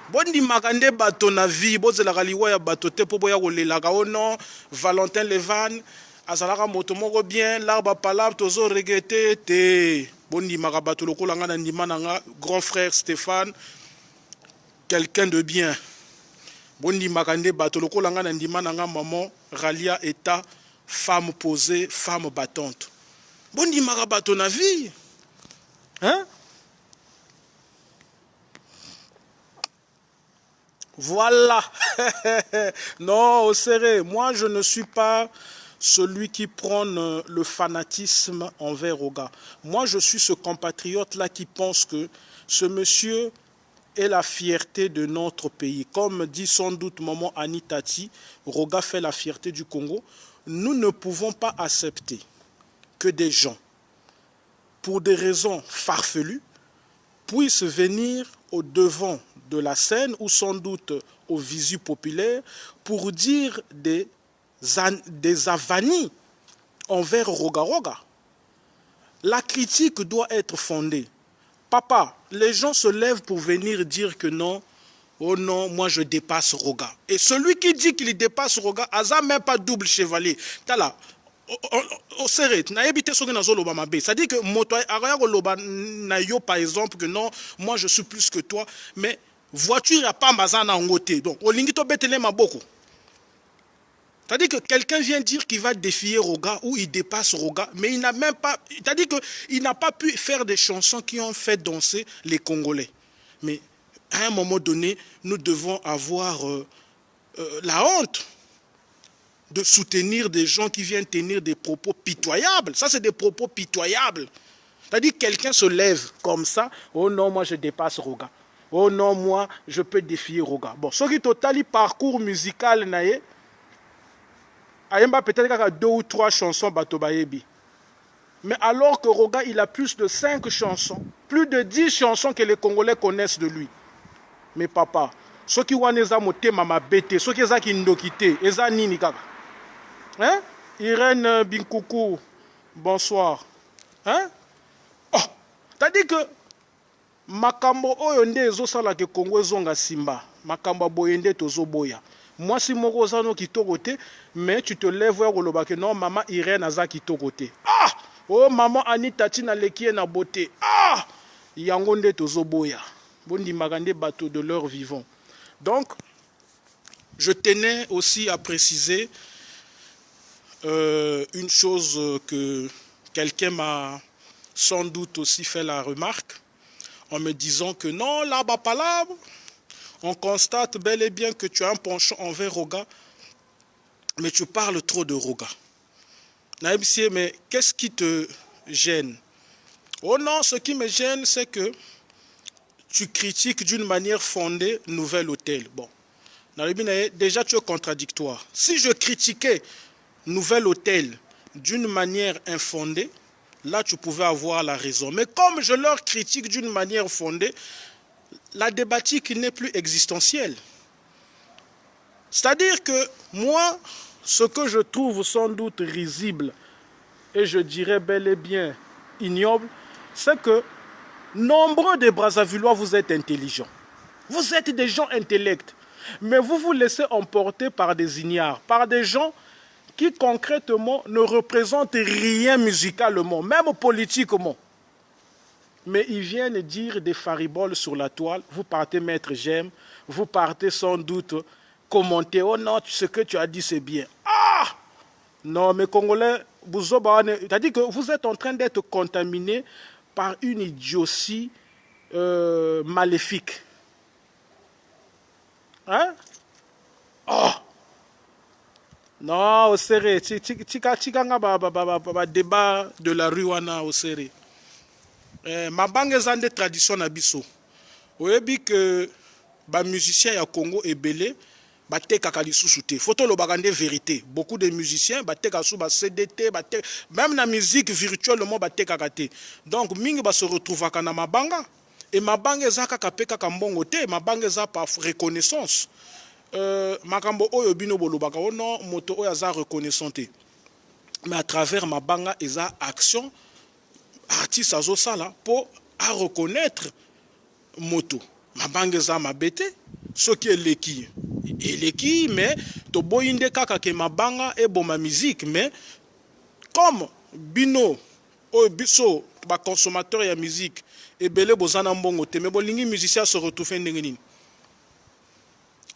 bondimaka nde bato na vie bozelaka liwa ya bato te mpo boya kolelaka o non Valentin Levan azalaka moto moko bien l'arbre palabre tozo regrete te bondimaka bato lokola nga na ndima na nga grand frère Stéphane quelqu'un de bien bondimaka nde bato lokola nga na ndima na nga maman Ralia Eta femme posée femme battante bondimaka bato na vie hein. Voilà. Non, au sérieux, moi je ne suis pas celui qui prône le fanatisme envers Roga. Moi je suis ce compatriote-là qui pense que ce monsieur est la fierté de notre pays. Comme dit sans doute maman Anitati, Roga fait la fierté du Congo. Nous ne pouvons pas accepter que des gens, pour des raisons farfelues, puissent venir au devant de la scène ou sans doute au visu populaire pour dire des avanies envers Roga Roga. La critique doit être fondée. Papa, les gens se lèvent pour venir dire que non, oh non, moi je dépasse Roga. Et celui qui dit qu'il dépasse Roga, Aza même pas double chevalier. Tala. Au serré, c'est-à-dire que par exemple que non, moi je suis plus que toi, mais voiture n'a pas mazana en côté. Donc, c'est-à-dire que quelqu'un vient dire qu'il va défier Roga ou il dépasse Roga, mais il n'a même pas, c'est-à-dire qu'il n'a pas pu faire des chansons qui ont fait danser les Congolais. Mais à un moment donné, nous devons avoir la honte de soutenir des gens qui viennent tenir des propos pitoyables. Ça, c'est des propos pitoyables. C'est-à-dire que quelqu'un se lève comme ça. Oh non, moi, je dépasse Roga. Oh non, moi, je peux défier Roga. Bon, ce qui total parcours musical, Ayemba peut-être 2 ou 3 chansons Bato Bayebi. Mais alors que Roga, il a plus de 5 chansons, plus de 10 chansons que les Congolais connaissent de lui. Mais papa, ceux qui ont eza motema mabete, ceux qui eza kindokite, eza nini kaka. Hein? Irène Binkoukou, bonsoir. Hein? Oh, t'as dit que makambo oyo nde ezosala ke Congo ezonga simba. Makambo boyende tozo boya. Moi si moko zano kitoko te, mais tu te lèves vers koloba que non maman Irène aza kitoko te. Ah! Oh maman Anita Tina lekie na beauté. Ah! Yango nde tozo boya. Bondi magande bateau de leur vivant. Donc je tenais aussi à préciser une chose que quelqu'un m'a sans doute aussi fait la remarque en me disant que non, là-bas, pas là, on constate bel et bien que tu as un penchant envers Roga, mais tu parles trop de Roga. Naïbsier, mais qu'est-ce qui te gêne? Oh non, ce qui me gêne, c'est que tu critiques d'une manière fondée Nouvel Hôtel. Bon, déjà tu es contradictoire. Si je critiquais Nouvel Hôtel d'une manière infondée, là tu pouvais avoir la raison. Mais comme je leur critique d'une manière fondée, la débatique n'est plus existentielle. C'est-à-dire que moi, ce que je trouve sans doute risible, et je dirais bel et bien ignoble, c'est que nombreux des Brazzavillois, vous êtes intelligents. Vous êtes des gens intellects. Mais vous vous laissez emporter par des ignares, par des gens qui concrètement ne représentent rien musicalement, même politiquement. Mais ils viennent dire des fariboles sur la toile. Vous partez mettre j'aime, vous partez sans doute commenter. Oh non, ce que tu as dit c'est bien. Ah! Non, mais Congolais, c'est-à-dire que vous êtes en train d'être contaminé par une idiotie maléfique. Hein? Oh! Non, au serré. Tikanga ba débat de la rue wana au serré. Ma bangue zande tradition na biso. Oyebi que ba musiciens ya Congo ebele ba tekaka lisusu te. Photo lo bagande vérité. Beaucoup de musiciens ba teka sou ba CDT, même na musique virtuellement ba tekaka te. Donc mingi ba se retrouvaka na mabanga et mabanga ezaka kapeka ka mbongo te, mabanga za par reconnaissance. makambo oyo bino bolobaka ono moto oyo aza reconnaissant te. Mais à travers ma banga eza action artiste azosala pour à reconnaître moto. Ma banga eza mabete ce qui est leki. Et leki mais to boyinde kaka ke ma banga et bon ma musique mais comme bino oyo biso ba consommateur ya musique et belé bozana mbongo te mais bolingi musicien se retrouver ndenge nini.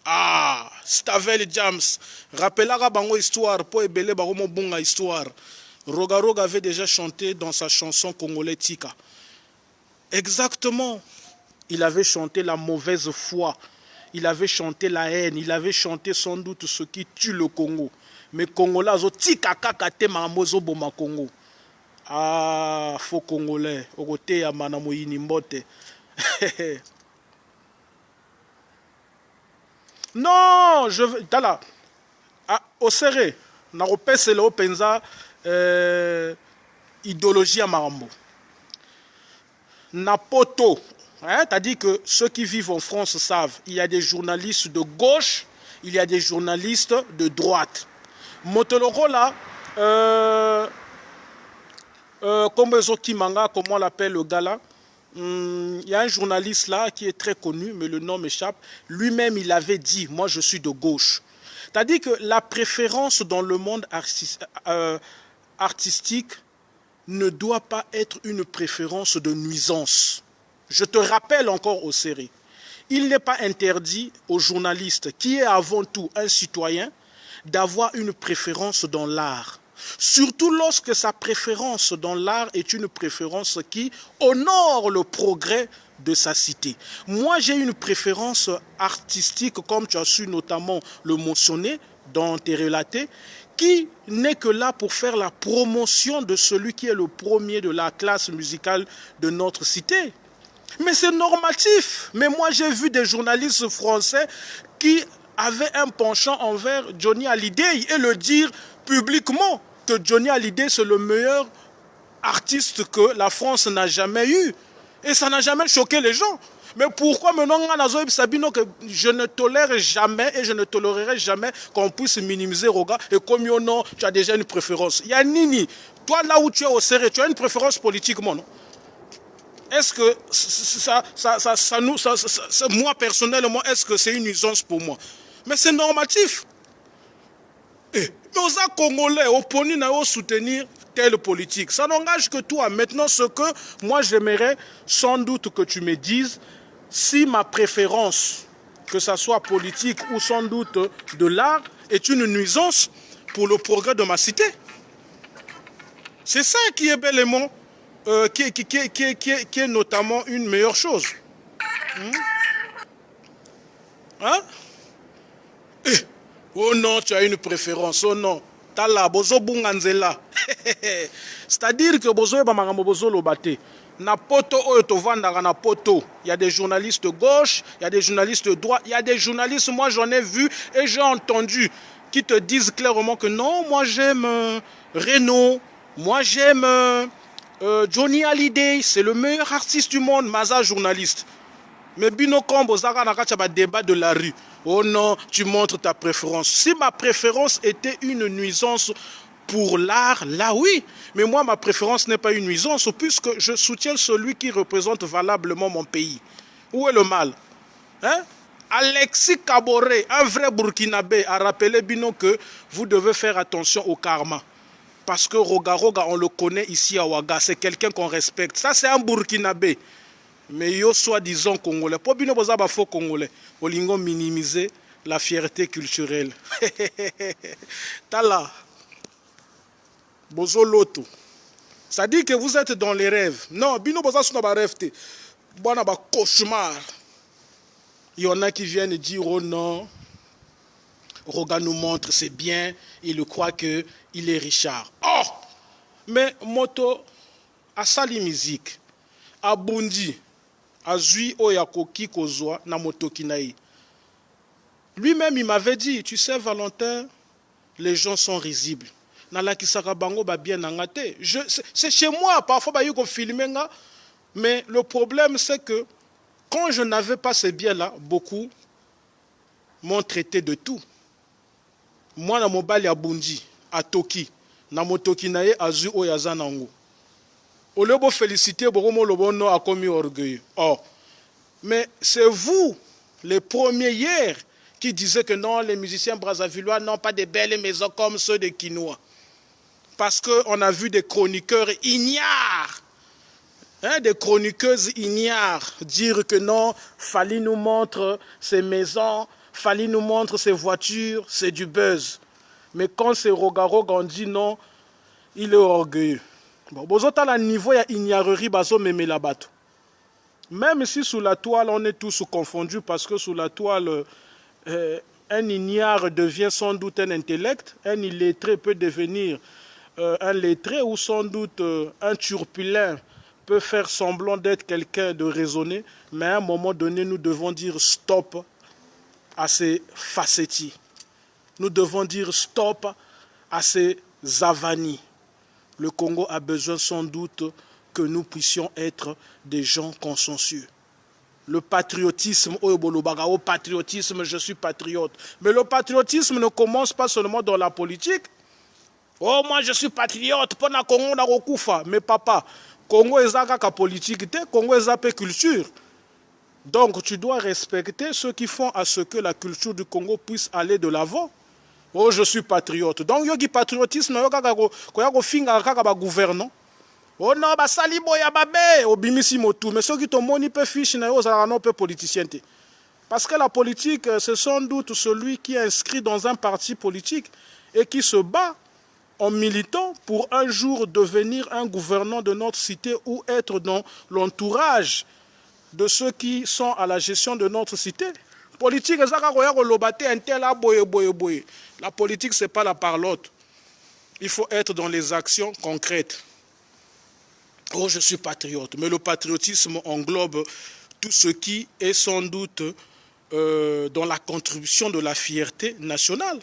Ah, Stavel James, rappelera bango histoire, pour ebele baromo bonga histoire. Roga Roga avait déjà chanté dans sa chanson congolais Tika. Exactement. Il avait chanté la mauvaise foi. Il avait chanté la haine. Il avait chanté sans doute ce qui tue le Congo. Mais Congolais, zo Tika kakate mamozo boma Congo. Ah, faux Congolais. Ogote ya manamoyini mbote. Non, je veux. Tala. Au serré. Naropese le penza idéologie à Marambo. Napoto. Hein, t'as dit que ceux qui vivent en France savent. Il y a des journalistes de gauche, il y a des journalistes de droite. Motoloro là, comme on l'appelle le gars là. Il y a un journaliste là qui est très connu, mais le nom m'échappe. Lui-même, il avait dit, moi je suis de gauche. C'est-à-dire que la préférence dans le monde artistique ne doit pas être une préférence de nuisance. Je te rappelle encore aux séries. Il n'est pas interdit au journaliste, qui est avant tout un citoyen, d'avoir une préférence dans l'art. Surtout lorsque sa préférence dans l'art est une préférence qui honore le progrès de sa cité. Moi, j'ai une préférence artistique, comme tu as su notamment le mentionner dans tes relatés, qui n'est que là pour faire la promotion de celui qui est le premier de la classe musicale de notre cité. Mais c'est normatif. Mais moi, j'ai vu des journalistes français qui avaient un penchant envers Johnny Hallyday et le dire publiquement que Johnny Hallyday, c'est le meilleur artiste que la France n'a jamais eu. Et ça n'a jamais choqué les gens. Mais pourquoi maintenant, Sabino, que je ne tolère jamais et je ne tolérerai jamais qu'on puisse minimiser Roga et comme non, tu as déjà une préférence. Il y a Nini, toi là où tu es au serré, tu as une préférence politiquement, non? Est-ce que moi personnellement, est-ce que c'est une nuisance pour moi? Mais c'est normatif. Mais aux Congolais, au poni na soutenir telle politique. Ça n'engage que toi. Maintenant, ce que moi j'aimerais sans doute que tu me dises, si ma préférence, que ça soit politique ou sans doute de l'art, est une nuisance pour le progrès de ma cité. C'est ça qui est bellement, qui est notamment une meilleure chose. Hein? Oh non, tu as une préférence. Oh non. Tala, bozo bunganzela. C'est-à-dire que bozo eba magambo bozo lobate. Na poto oyo tovandaka na poto. Il y a des journalistes de gauche, il y a des journalistes de droite, il y a des journalistes, moi j'en ai vu et j'ai entendu, qui te disent clairement que non, moi j'aime Renaud, moi j'aime Johnny Hallyday, c'est le meilleur artiste du monde, Maza journaliste. Mais Bino Kombo Zaka Nakacha débat de la rue. Oh non, tu montres ta préférence. Si ma préférence était une nuisance pour l'art, là oui. Mais moi, ma préférence n'est pas une nuisance puisque je soutiens celui qui représente valablement mon pays. Où est le mal? Hein? Alexis Kaboré, un vrai Burkinabé, a rappelé Bino que vous devez faire attention au karma. Parce que Roga Roga, on le connaît ici à Ouaga, c'est quelqu'un qu'on respecte. Ça, c'est un Burkinabé. Mais yo soi-disant congolais, pour bino boza ba faux congolais, olingo minimiser la fierté culturelle. Tala, bozo loto. Ça dit que vous êtes dans les rêves. Non, bino boza suna ba rêve te. Bona ba cauchemar. Il y en a qui viennent dire oh non, Roga nous montre c'est bien, il croit que il est Richard. Oh, mais moto a sali musique, a bondi. Azui Oyakoki Kozwa na Motokinaï. Lui-même, il m'avait dit, tu sais, Valentin, les gens sont risibles. C'est chez moi, parfois, il faut filmer. Mais le problème, c'est que quand je n'avais pas ces biens-là, beaucoup m'ont traité de tout. Moi, na mobali abundi, à Toki, na motoki na ye azu oyazanango. Au lieu de féliciter, Boromo Lobono a commis orgueil. Oh, mais c'est vous, les premiers hier, qui disaient que non, les musiciens brassavillois n'ont pas de belles maisons comme ceux de Quinoa. Parce qu'on a vu des chroniqueurs ignares, hein, des chroniqueuses ignares dire que non, Fali nous montre ses maisons, Fali nous montre ses voitures, c'est du buzz. Mais quand c'est Rogaroga, on dit non, il est orgueilleux. Bon, à la niveau, il y a ignarerie, bazo meme la bateau. Même si sous la toile, on est tous confondus, parce que sous la toile, un ignare devient sans doute un intellect, un illettré peut devenir un lettré, ou sans doute un turpulent peut faire semblant d'être quelqu'un de raisonné, mais à un moment donné, nous devons dire stop à ces facettis. Nous devons dire stop à ces avanies. Le Congo a besoin sans doute que nous puissions être des gens consensueux. Le patriotisme, au patriotisme, je suis patriote. Mais le patriotisme ne commence pas seulement dans la politique. Oh, moi je suis patriote, pour na Congo na rokufa. Mais papa, Congo est la politique, Congo est la culture. Donc tu dois respecter ceux qui font à ce que la culture du Congo puisse aller de l'avant. Oh, je suis patriote. Donc, il y a patriotisme, il y a gouvernant. Oh non, basali boya babe, obimisi motu. Mais ceux qui t'ont moni peu fiche, non peu politicien. Parce que la politique, c'est sans doute celui qui est inscrit dans un parti politique et qui se bat en militant pour un jour devenir un gouvernant de notre cité ou être dans l'entourage de ceux qui sont à la gestion de notre cité. Politique, la politique, ce n'est pas la parlotte. Il faut être dans les actions concrètes. Oh, je suis patriote. Mais le patriotisme englobe tout ce qui est sans doute dans la contribution de la fierté nationale.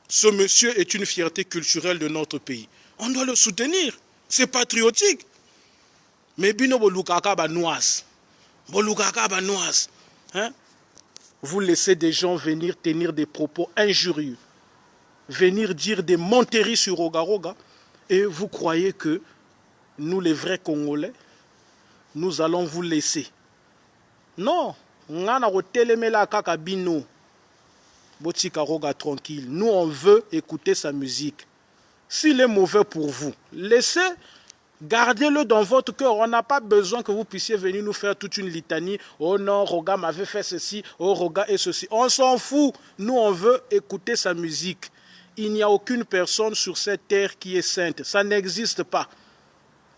Ce monsieur est une fierté culturelle de notre pays. On doit le soutenir. C'est patriotique. Mais bino bolukaka banoise. Bolukaka banoise. Hein? Vous laissez des gens venir tenir des propos injurieux, venir dire des menteries sur Rogaroga, et vous croyez que nous, les vrais Congolais, nous allons vous laisser. Non, tranquille. Nous, on veut écouter sa musique. S'il est mauvais pour vous, laissez. Gardez-le dans votre cœur. On n'a pas besoin que vous puissiez venir nous faire toute une litanie. Oh non, Roga m'avait fait ceci. Oh, Roga et ceci. On s'en fout. Nous, on veut écouter sa musique. Il n'y a aucune personne sur cette terre qui est sainte. Ça n'existe pas.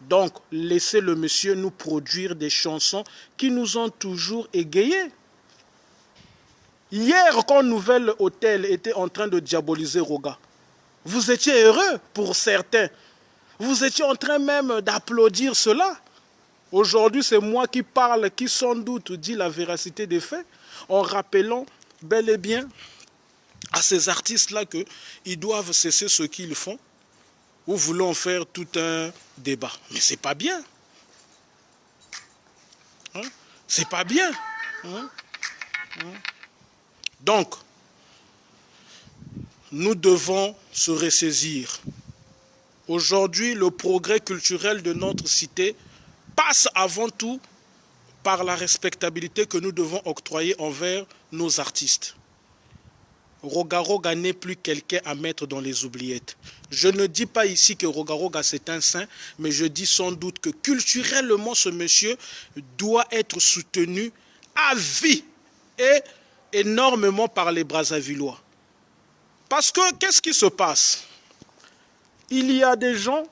Donc, laissez le monsieur nous produire des chansons qui nous ont toujours égayés. Hier, quand Nouvel Hôtel était en train de diaboliser Roga, vous étiez heureux pour certains. Vous étiez en train même d'applaudir cela. Aujourd'hui, c'est moi qui parle, qui sans doute dit la véracité des faits, en rappelant bel et bien à ces artistes-là qu'ils doivent cesser ce qu'ils font, ou voulons faire tout un débat. Mais c'est pas bien. Hein? C'est pas bien. Hein? Hein? Donc, nous devons se ressaisir. Aujourd'hui, le progrès culturel de notre cité passe avant tout par la respectabilité que nous devons octroyer envers nos artistes. Rogaroga n'est plus quelqu'un à mettre dans les oubliettes. Je ne dis pas ici que Rogaroga c'est un saint, mais je dis sans doute que culturellement ce monsieur doit être soutenu à vie et énormément par les Brassavillois. Parce que qu'est-ce qui se passe ? Il y a des gens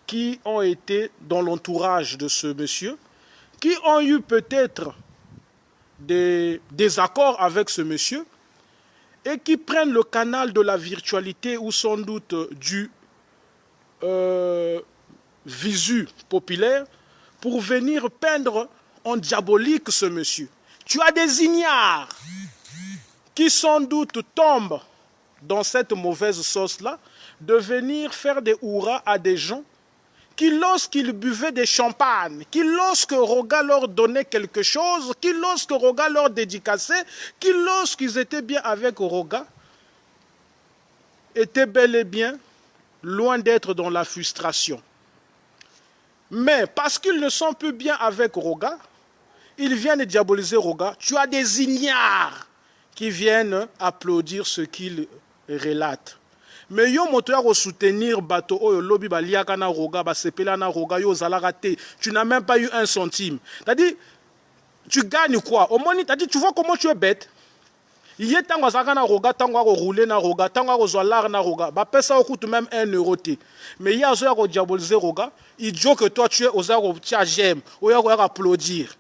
qui ont été dans l'entourage de ce monsieur, qui ont eu peut-être des désaccords avec ce monsieur, et qui prennent le canal de la virtualité ou sans doute du visu populaire pour venir peindre en diabolique ce monsieur. Tu as des ignares qui sans doute tombent dans cette mauvaise sauce-là, de venir faire des hurrahs à des gens qui lorsqu'ils buvaient des champagnes, qui lorsque Roga leur donnait quelque chose, qui lorsque Roga leur dédicaçait, qui lorsqu'ils étaient bien avec Roga, étaient bel et bien loin d'être dans la frustration. Mais parce qu'ils ne sont plus bien avec Roga, ils viennent diaboliser Roga. Tu as des ignares qui viennent applaudir ce qu'il relate. Mais yo moto ya soutenir bato oyo lobi baliaka na Roga basepela na Roga yo zalaka te. Tu n'as même pas eu un centime. C'est-à-dire tu gagnes quoi? Au moins tu vois comment tu es bête. Yé tango azaka na Roga, tango ako rouler na Roga, tango ako zoalar na Roga, ba pesa coûte même 1 euro te. Mais yé azo yako diaboliser Roga, idiot que toi tu es ozako tia j'aime, oyako yako applaudir.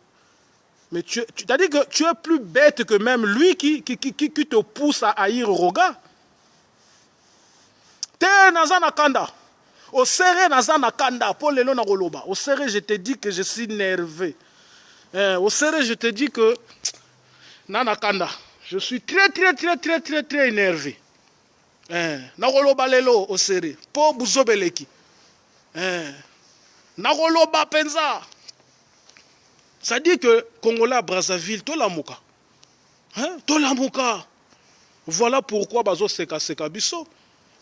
Mais tu as dit que tu es plus bête que même lui qui te pousse à haïr Roga. Te nazana kanda. Au serré nazana kanda. Pour le na goloba. Au serré je te dis que je suis nerveux. Au serré je te dis que nana kanda. Je suis très énervé. Na goloba lelo au serré. Po buzobeleki. Na goloba penza. Ça dit que Congolais à Brazzaville, Tolamuka. Tolamuka. Voilà pourquoi Bazo Seka Bisso.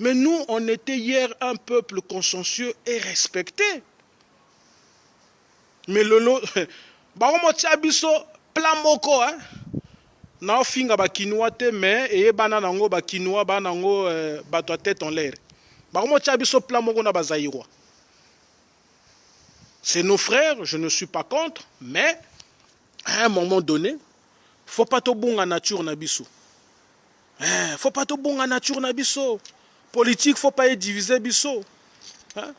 Mais nous, on était hier un peuple consciencieux et respecté. Mais le lot, Baromotia Bisso, plan moko, hein. Na finga ba kinoa te mais et bananango ba kinoa banango bato tête en l'air. Baromotia Bisso plan moko na bazaïrois. C'est nos frères, je ne suis pas contre, mais à un moment donné, faut pas tout bon en nature nabiso. Faut pas tout bon en nature nabiso. Politique, faut pas y diviser biso.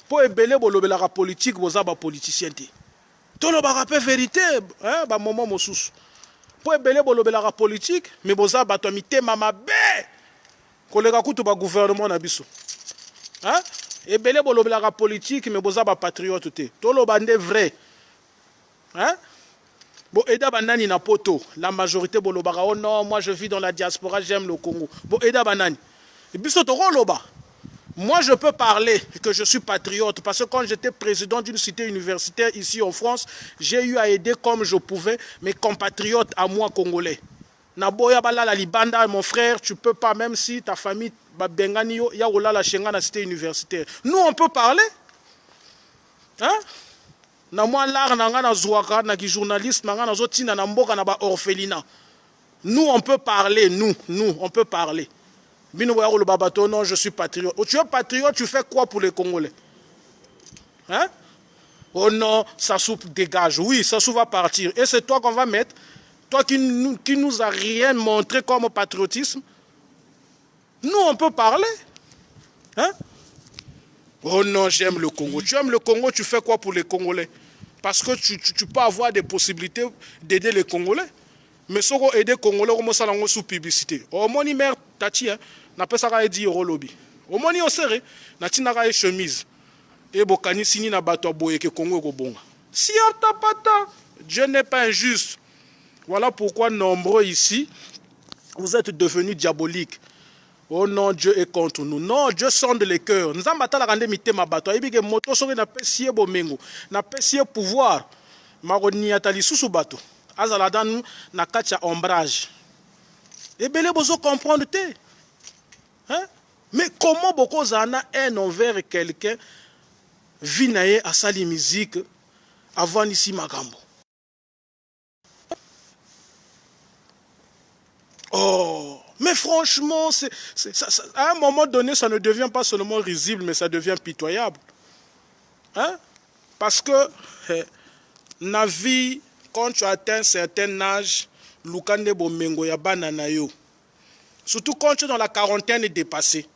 Pour ébeler la politique, vous avez politicien. Tout le monde a vérité, bah moment mosous. Pour ébeler la politique, mais vous avez batomité mama bé. Collègue coutu ba gouvernement nabiso. Et belé bolobela politique mais boza ba patriote te tolo bande vrai bo eda banani na poto la majorité bolobaka oh non moi je vis dans la diaspora j'aime le Congo bo eda banani et biso to roloba moi je peux parler que je suis patriote parce que quand j'étais président d'une cité universitaire ici en France j'ai eu à aider comme je pouvais mes compatriotes à moi congolais na boya bala la libanda mon frère tu peux pas même si ta famille Bengani ya ola la chenga na cité universitaire. Nous on peut parler. Na moi l'art na nga na zouaka na ki journaliste na nga na zotina na mboka na ba orphelinat. Nous on peut parler, nous on peut parler. Bino boya ko le babato non je suis patriote. Oh, tu es patriote, tu fais quoi pour les Congolais? Oh non, Sassou dégage. Oui, Sassou va partir et c'est toi qu'on va mettre. Toi qui nous a rien montré comme patriotisme. Nous, on peut parler. Oh non, j'aime le Congo. Tu aimes le Congo, tu fais quoi pour les Congolais? Parce que tu peux avoir des possibilités d'aider les Congolais. Mais si on aide les Congolais, on va sous publicité. Au moins, mère, tati, n'a pas ça à dire au lobby. Au moins, on serre, n'a pas chemise. Et bokani sini na bato boye ke Congo ko bonga. Si on t'a pas, Dieu n'est pas injuste. Voilà pourquoi nombreux ici, vous êtes devenus diaboliques. Oh non, Dieu est contre nous. Non, Dieu sonde les cœurs. Nous avons battu mité ma bateau. Et bien, moto sori na pesier bomengo, na pesier pouvoir. Maroni atali sous bateau. Azalada nous na kacha ombrage. Et bien, vous comprendre te. Mais comment beaucoup zana un envers quelqu'un vinaye à sali musique avant ici magambo. Oh, mais franchement, à un moment donné, ça ne devient pas seulement risible, mais ça devient pitoyable. Parce que, na vie, quand tu atteins un certain âge, lukande bomengo ya banana yo. Surtout quand tu es dans la quarantaine dépassée.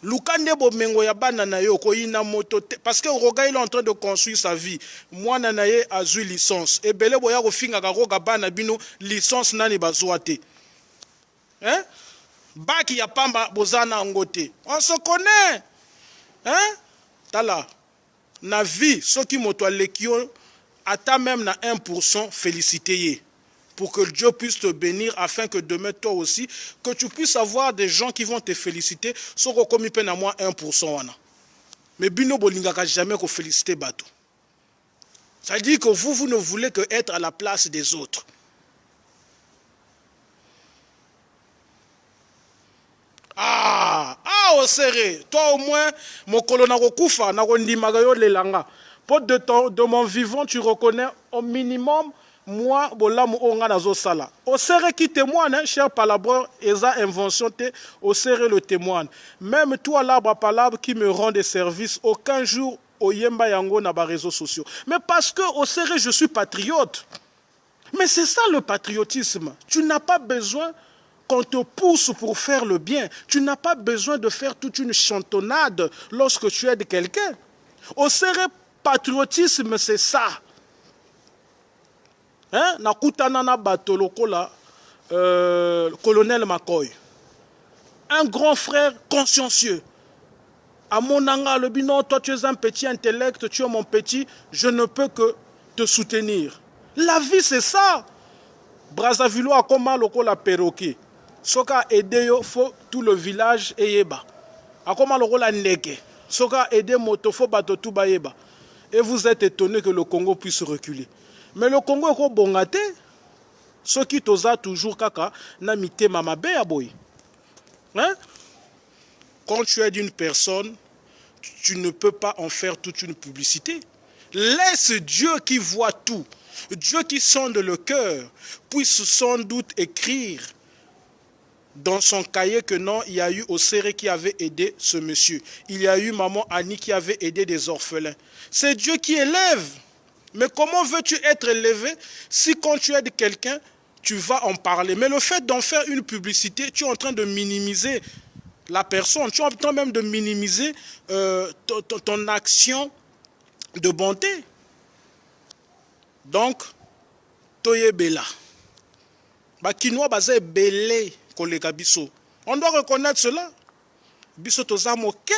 Lukande bomengo ya banana yo ko ina moto parce que Roga il est en train de construire sa vie. Moi nanaye a eu licence. Et belé boya ko finga ka Roga bana bino licence nani bazwa te. Baki ya pamba bozana ngote. On se connaît. Tala. Na vie, ceux qui moto lekio atteint même na 1% félicité. Pour que Dieu puisse te bénir afin que demain toi aussi, que tu puisses avoir des gens qui vont te féliciter. Soko komi pe na moi 1% wana. Mais bino bolingaka jamais ko féliciter bato. Ça dit que vous ne voulez que être à la place des autres. Au serré. Toi au moins, mon colonel Rokufa, na kondimaka yo lelanga. De mon vivant, tu reconnais au minimum, moi, bolam onga nazo sala. Au serré qui témoigne, hein, cher palabreur, eza invention te, au serré le témoigne. Même toi, l'arbre à palabre qui me rend des services, aucun jour, au yemba yango na ba réseaux sociaux. Mais parce que au serré, je suis patriote. Mais c'est ça le patriotisme. Tu n'as pas besoin qu'on te pousse pour faire le bien. Tu n'as pas besoin de faire toute une chantonnade lorsque tu aides quelqu'un. Au serré, patriotisme, c'est ça. Hein? Nakutana na bato lokola colonel Makoy. Un grand frère consciencieux. À mon anga, le binon, toi tu es un petit intellect, tu es mon petit, je ne peux que te soutenir. La vie c'est ça. Brazzaville a comment lokola perroquet. Soka aidé yo, faut tout le village eyeba. A comment lokola ndeke. Soka aidé moto, faut bato tout bayeba. Et vous êtes étonné que le Congo puisse reculer. Mais le Congo est bongate. Ce qui toza toujours kaka na mité mamabe ya boy. Hein? Quand tu es d'une personne, tu ne peux pas en faire toute une publicité. Laisse Dieu qui voit tout, Dieu qui sonde le cœur, puisse sans doute écrire dans son cahier que non, il y a eu Oséré qui avait aidé ce monsieur. Il y a eu maman Annie qui avait aidé des orphelins. C'est Dieu qui élève. Mais comment veux-tu être élevé si quand tu aides quelqu'un, tu vas en parler? Mais le fait d'en faire une publicité, tu es en train de minimiser la personne. Tu es en train même de minimiser ton action de bonté. Donc, toye bela. Bakinois bazé belé kolega biso. On doit reconnaître cela. Biso toza moke.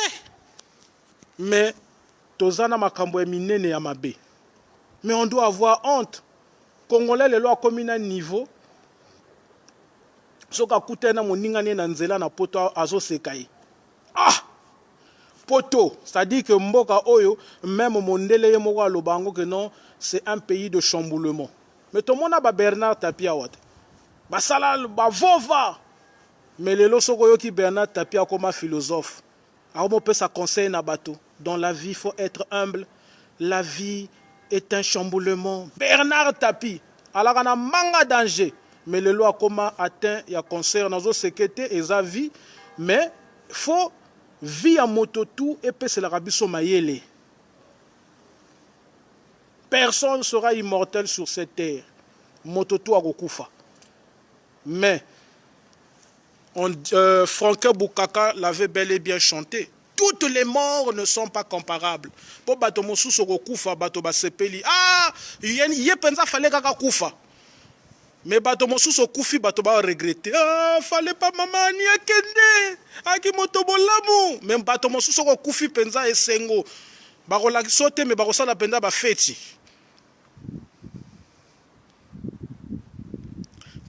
Mais toza na makambo minene ya mabe. Mais on doit avoir honte. Congolais les lois comme un niveau. Soka kutena moningane na nzela na poto azo sekai. Ah! Poto, c'est-à-dire que mboka oyo, même mondele ye moko alobango que non, c'est un pays de chamboulement. Mais tout le monde a Bernard Tapia wate. Basala ba vova. Mais le losoko yo ki Bernard Tapia comme un philosophe. Alors on peut ça conseiller na bateau. Dans la vie, il faut être humble. La vie est un chamboulement. Bernard Tapie, alors on a manga danger. Mais le loi comment atteint, il y a concert dans sécurité et sa vie. Mais il faut vie à moto tout et puis c'est la rabiso mayele. Personne ne sera immortel sur cette terre. Moto tout à Rokufa. Mais Franck Boukaka l'avait bel et bien chanté. Toutes les morts ne sont pas comparables. Pour bato mosu soko kufa bato ba sepeli. Ah, yé penza fallait kaka kufa. Mais bato mosu so kufi bato ba regretter. Ah, fallait pas maman ni akende. Aki moto bolamu. Même bato mosu soko kufi penza esengo. Bako la sote mais bako sala penza ba feti.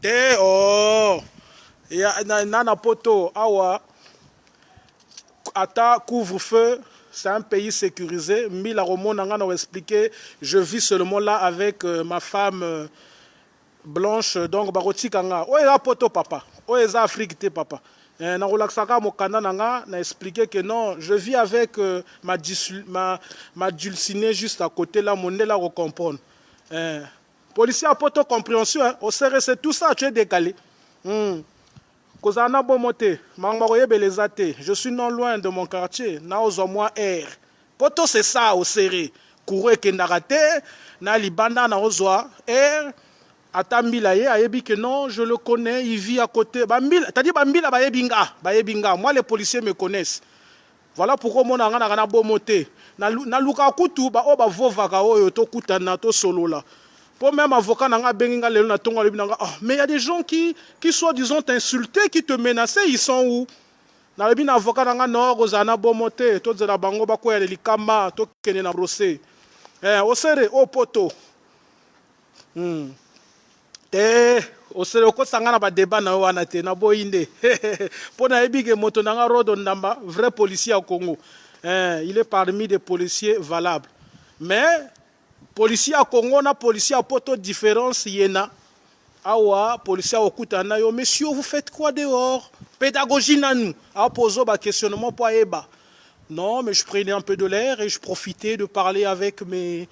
Te oh. Ya nana poto awa. Ata couvre-feu, c'est un pays sécurisé. Mila Romon a expliqué, je vis seulement là avec ma femme blanche. Donc, baroti kanga. Oh, eza poto papa. Oh, eza Afrique te papa. Na relaxaka mo kana na expliqué que non, je vis avec ma dulcinée juste à côté là, mon nez là recomprendre. Policier à poto compréhension, hein. Au serré c'est tout ça, tu es décalé. Kozana bomote, mangmaroye belezate. Je suis non loin de mon quartier. Na moi air. Poto c'est ça au serré. Kouré kendarate, na libanda na ozwa air. Atambila ye ayebi que non, je le connais, il vit à côté. Bambila, t'as dit bambila bayebinga. Moi les policiers me connaissent. Voilà pourquoi mon angana na bomote. Na luka kutu ba oba vovaka oyo to kutana to solo là. Pour même avocat, mais il y a des gens qui soit disons insultés, qui te menaçaient, ils sont où? Un avocat au serré, au poteau. Au serré, au sangana ba débat na wana te na boinde. Pour na ebige moto nanga rodo ndamba vrai policier au Congo. Il est parmi des policiers valables. Mais, policier à Congo, na policier à poto différence, yena. Awa, policier à Kutana, yo, messieurs, vous faites quoi dehors? Pédagogie nanou. A posé un questionnement pour Eba. Non, mais je prenais un peu de l'air et je profitais de parler avec mes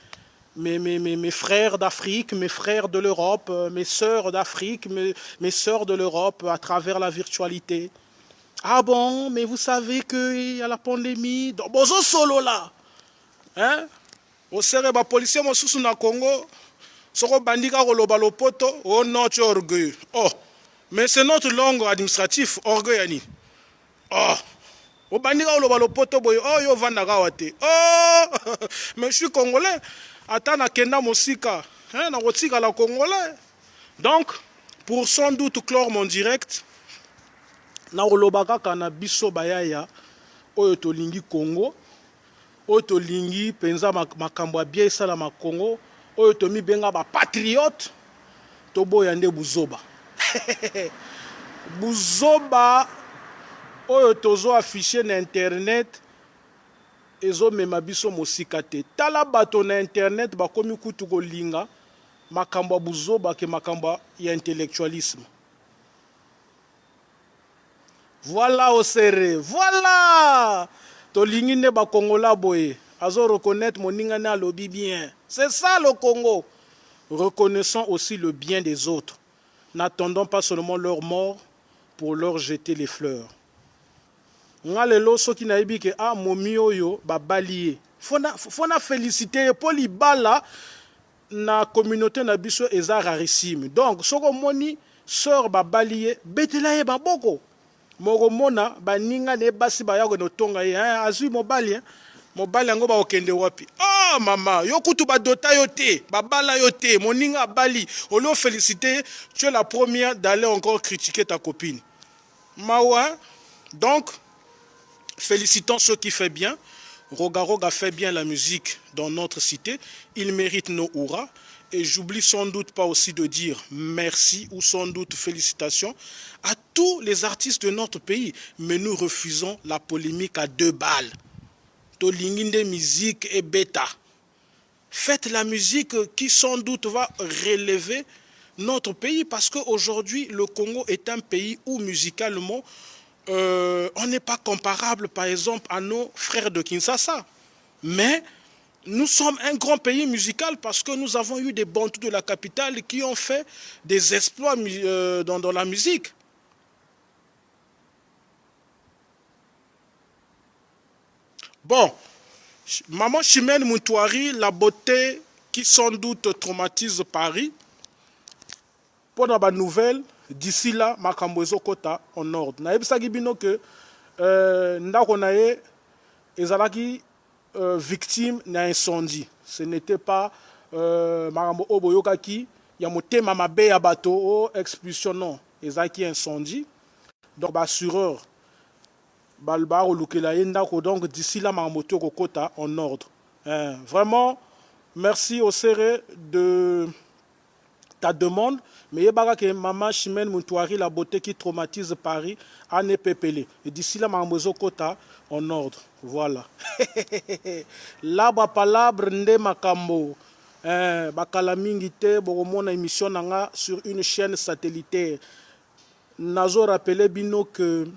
frères d'Afrique, mes frères de l'Europe, mes sœurs d'Afrique, mes sœurs de l'Europe à travers la virtualité. Ah bon, mais vous savez qu'il y a la pandémie. Donc, bozo solo là. Hein? Au serait ba policier mo susu na Congo. Soko bandika koloba lopoto. Oh non, tu es orgueilleux. Oh, mais c'est notre langue administrative, orgueil yani. Oh. Au bandika koloba lopoto boy. Oh yo vandaka wate. Oh, mais je suis congolais. Attends na kenda mosika. Hein, na rotika la congolais. Donc, pour sans doute clore mon direct, na olobaka kana biso bayaya oyo tolingi Congo, oyo tolingi penza makambo ya bien esala ma Congo, oyo tomi benga ba patriote, toboya nde buzoba. Buzoba oyo tozo affiché na internet ezo mema biso mosika te. Tala bato na internet bakomi kutu kolinga makambo ya buzoba ke makambo ya intellectualisme. Voilà au serré, voilà. Tolingi ne ba Congola boye. Azo reconnaître mon ningana lobby bien. C'est ça le Congo. Reconnaissons aussi le bien des autres. N'attendons pas seulement leur mort pour leur jeter les fleurs. Ngalelo soki na yebi ke a momi oyo ba balie. Fona féliciter Paul Ibala na communauté na biso eza rarissime. Donc soko moni sœur ba balie betela ye ba boko. Moromona baninga ne basi bayako no tonga ye azui mobali mobali yango ba okende wapi. Oh mama yo kutu ba dota yo te babala yo te moninga bali au lieu féliciter tu es la première d'aller encore critiquer ta copine. Mawa donc félicitons ceux qui font bien. Roga Roga fait bien la musique dans notre cité, il mérite nos hurrahs. Et j'oublie sans doute pas aussi de dire merci ou sans doute félicitations à tous les artistes de notre pays. Mais nous refusons la polémique à 2 balles. Tolinginde musique et bêta. Faites la musique qui sans doute va relever notre pays parce qu'aujourd'hui le Congo est un pays où musicalement on n'est pas comparable par exemple à nos frères de Kinshasa. Mais nous sommes un grand pays musical parce que nous avons eu des bantous de la capitale qui ont fait des exploits dans la musique. Bon, Maman Chimène Moutouari, la beauté qui sans doute traumatise Paris. Pour la nouvelle, d'ici là, Makambozo Kota en ordre. Naïbsagi bino que Ndakonaye ezalaki victime d'un incendie. Ce n'était pas Marambo Oboyokaki, Yamotema Mabe Abato, expulsion, non. Ezaki incendie. Donc, assureur, Balbaro Lukelaïenda, donc d'ici là, Maramoto Kokota en ordre. Vraiment, merci au serré de ta demande. Mais il y a Maman Chimène Moutouari, la beauté qui traumatise Paris, Anne Pépélé. Et d'ici là, Maramoto Kota en ordre. Voilà. Là, palabre nde makambo. Bakala mingite, boromona émission nanga sur une chaîne satellitaire. Nazo rappelé bino que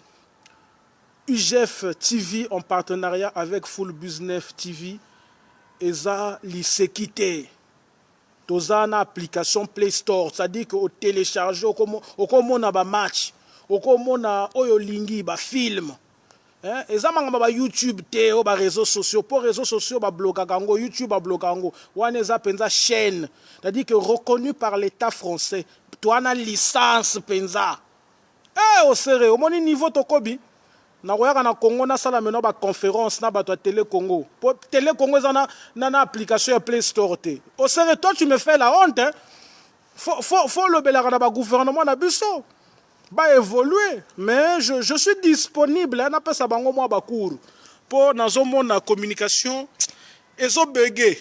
UGF TV en partenariat avec Full Business TV eza lisekité. Tozana application Play Store, c'est-à-dire que au télécharger au komona ba match, au komona oyo lingi ba film. Ezamanga ba YouTube te o ba réseaux sociaux, pour réseaux sociaux ba bloquer kango, YouTube ba bloquer kango. Wana eza penza chaîne, c'est-à-dire que reconnu par l'État français. Toi na licence penza. Au sérieux, au moni niveau tokobi. Na royaka na Congo na sala meno ba conférence na ba Télé Congo. Télé Congo eza na application ya Play Store te. Au sérieux, toi tu me fais la honte hein. Faut le belaka na ba gouvernement na biso. Ba évoluer, mais je suis disponible na pesa bango moi ba cours pour nazo mona communication ezo bugger.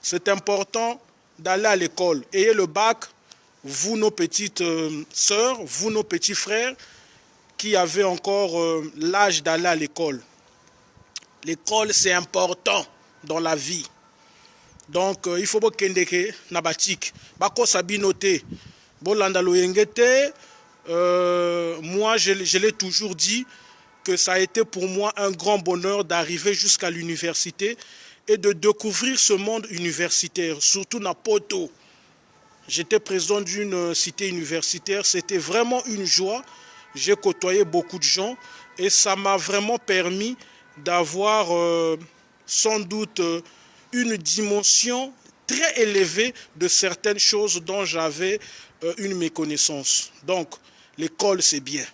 C'est important d'aller à l'école. Ayez le bac, vous nos petites sœurs, vous nos petits frères qui avaient encore l'âge d'aller à l'école. L'école, c'est important dans la vie. Donc, il faut que kendeke nabatik. Bako sabinote. Bolanda loyengete. Moi, je l'ai toujours dit que ça a été pour moi un grand bonheur d'arriver jusqu'à l'université et de découvrir ce monde universitaire, surtout na Poto. J'étais président d'une cité universitaire, c'était vraiment une joie. J'ai côtoyé beaucoup de gens et ça m'a vraiment permis d'avoir sans doute une dimension très élevée de certaines choses dont j'avais une méconnaissance. Donc, l'école, c'est bien.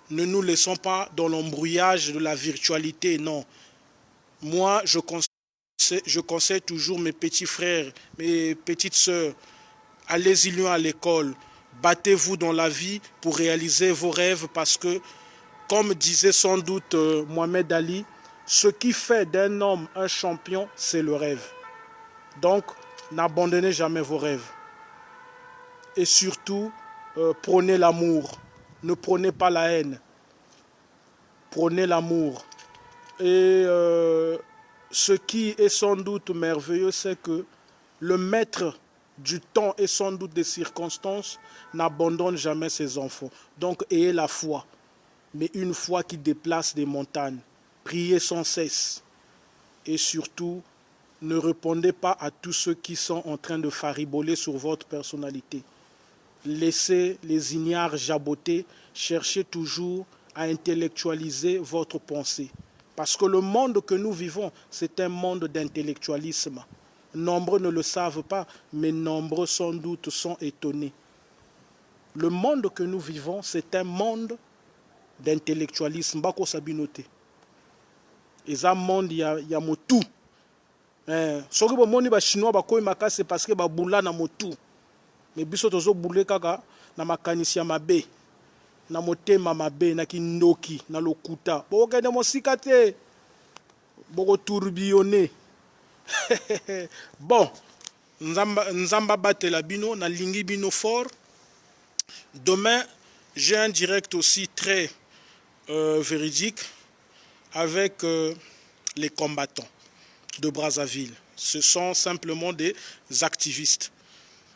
Ne nous laissons pas dans l'embrouillage de la virtualité, non. Moi, je conseille toujours mes petits frères, mes petites sœurs, allez-y loin à l'école, battez-vous dans la vie pour réaliser vos rêves parce que, comme disait sans doute Mohamed Ali, ce qui fait d'un homme un champion, c'est le rêve. Donc, n'abandonnez jamais vos rêves. Et surtout, prenez l'amour. Ne prenez pas la haine. Prenez l'amour. Et ce qui est sans doute merveilleux, c'est que le maître du temps et sans doute des circonstances n'abandonne jamais ses enfants. Donc, ayez la foi. Mais une foi qui déplace des montagnes. Priez sans cesse. Et surtout, ne répondez pas à tous ceux qui sont en train de fariboler sur votre personnalité. Laissez les ignares jaboter. Cherchez toujours à intellectualiser votre pensée. Parce que le monde que nous vivons, c'est un monde d'intellectualisme. Nombreux ne le savent pas, mais nombreux sans doute sont étonnés. Le monde que nous vivons, c'est un monde d'intellectualisme. Bako sabinote. Et ça, monde, il y a motu. Ce que les Chinois c'est parce que boula na motu. Mais biso tozo boule kaka na makanisi ya mabe. Na motema mabe na kindoki na lokuta. Boko de mosika te. Boko tourbillonner. Bon, nzamba batela bino na lingi bino fort. Demain, j'ai un direct aussi très véridique avec les combattants de Brazzaville. Ce sont simplement des activistes,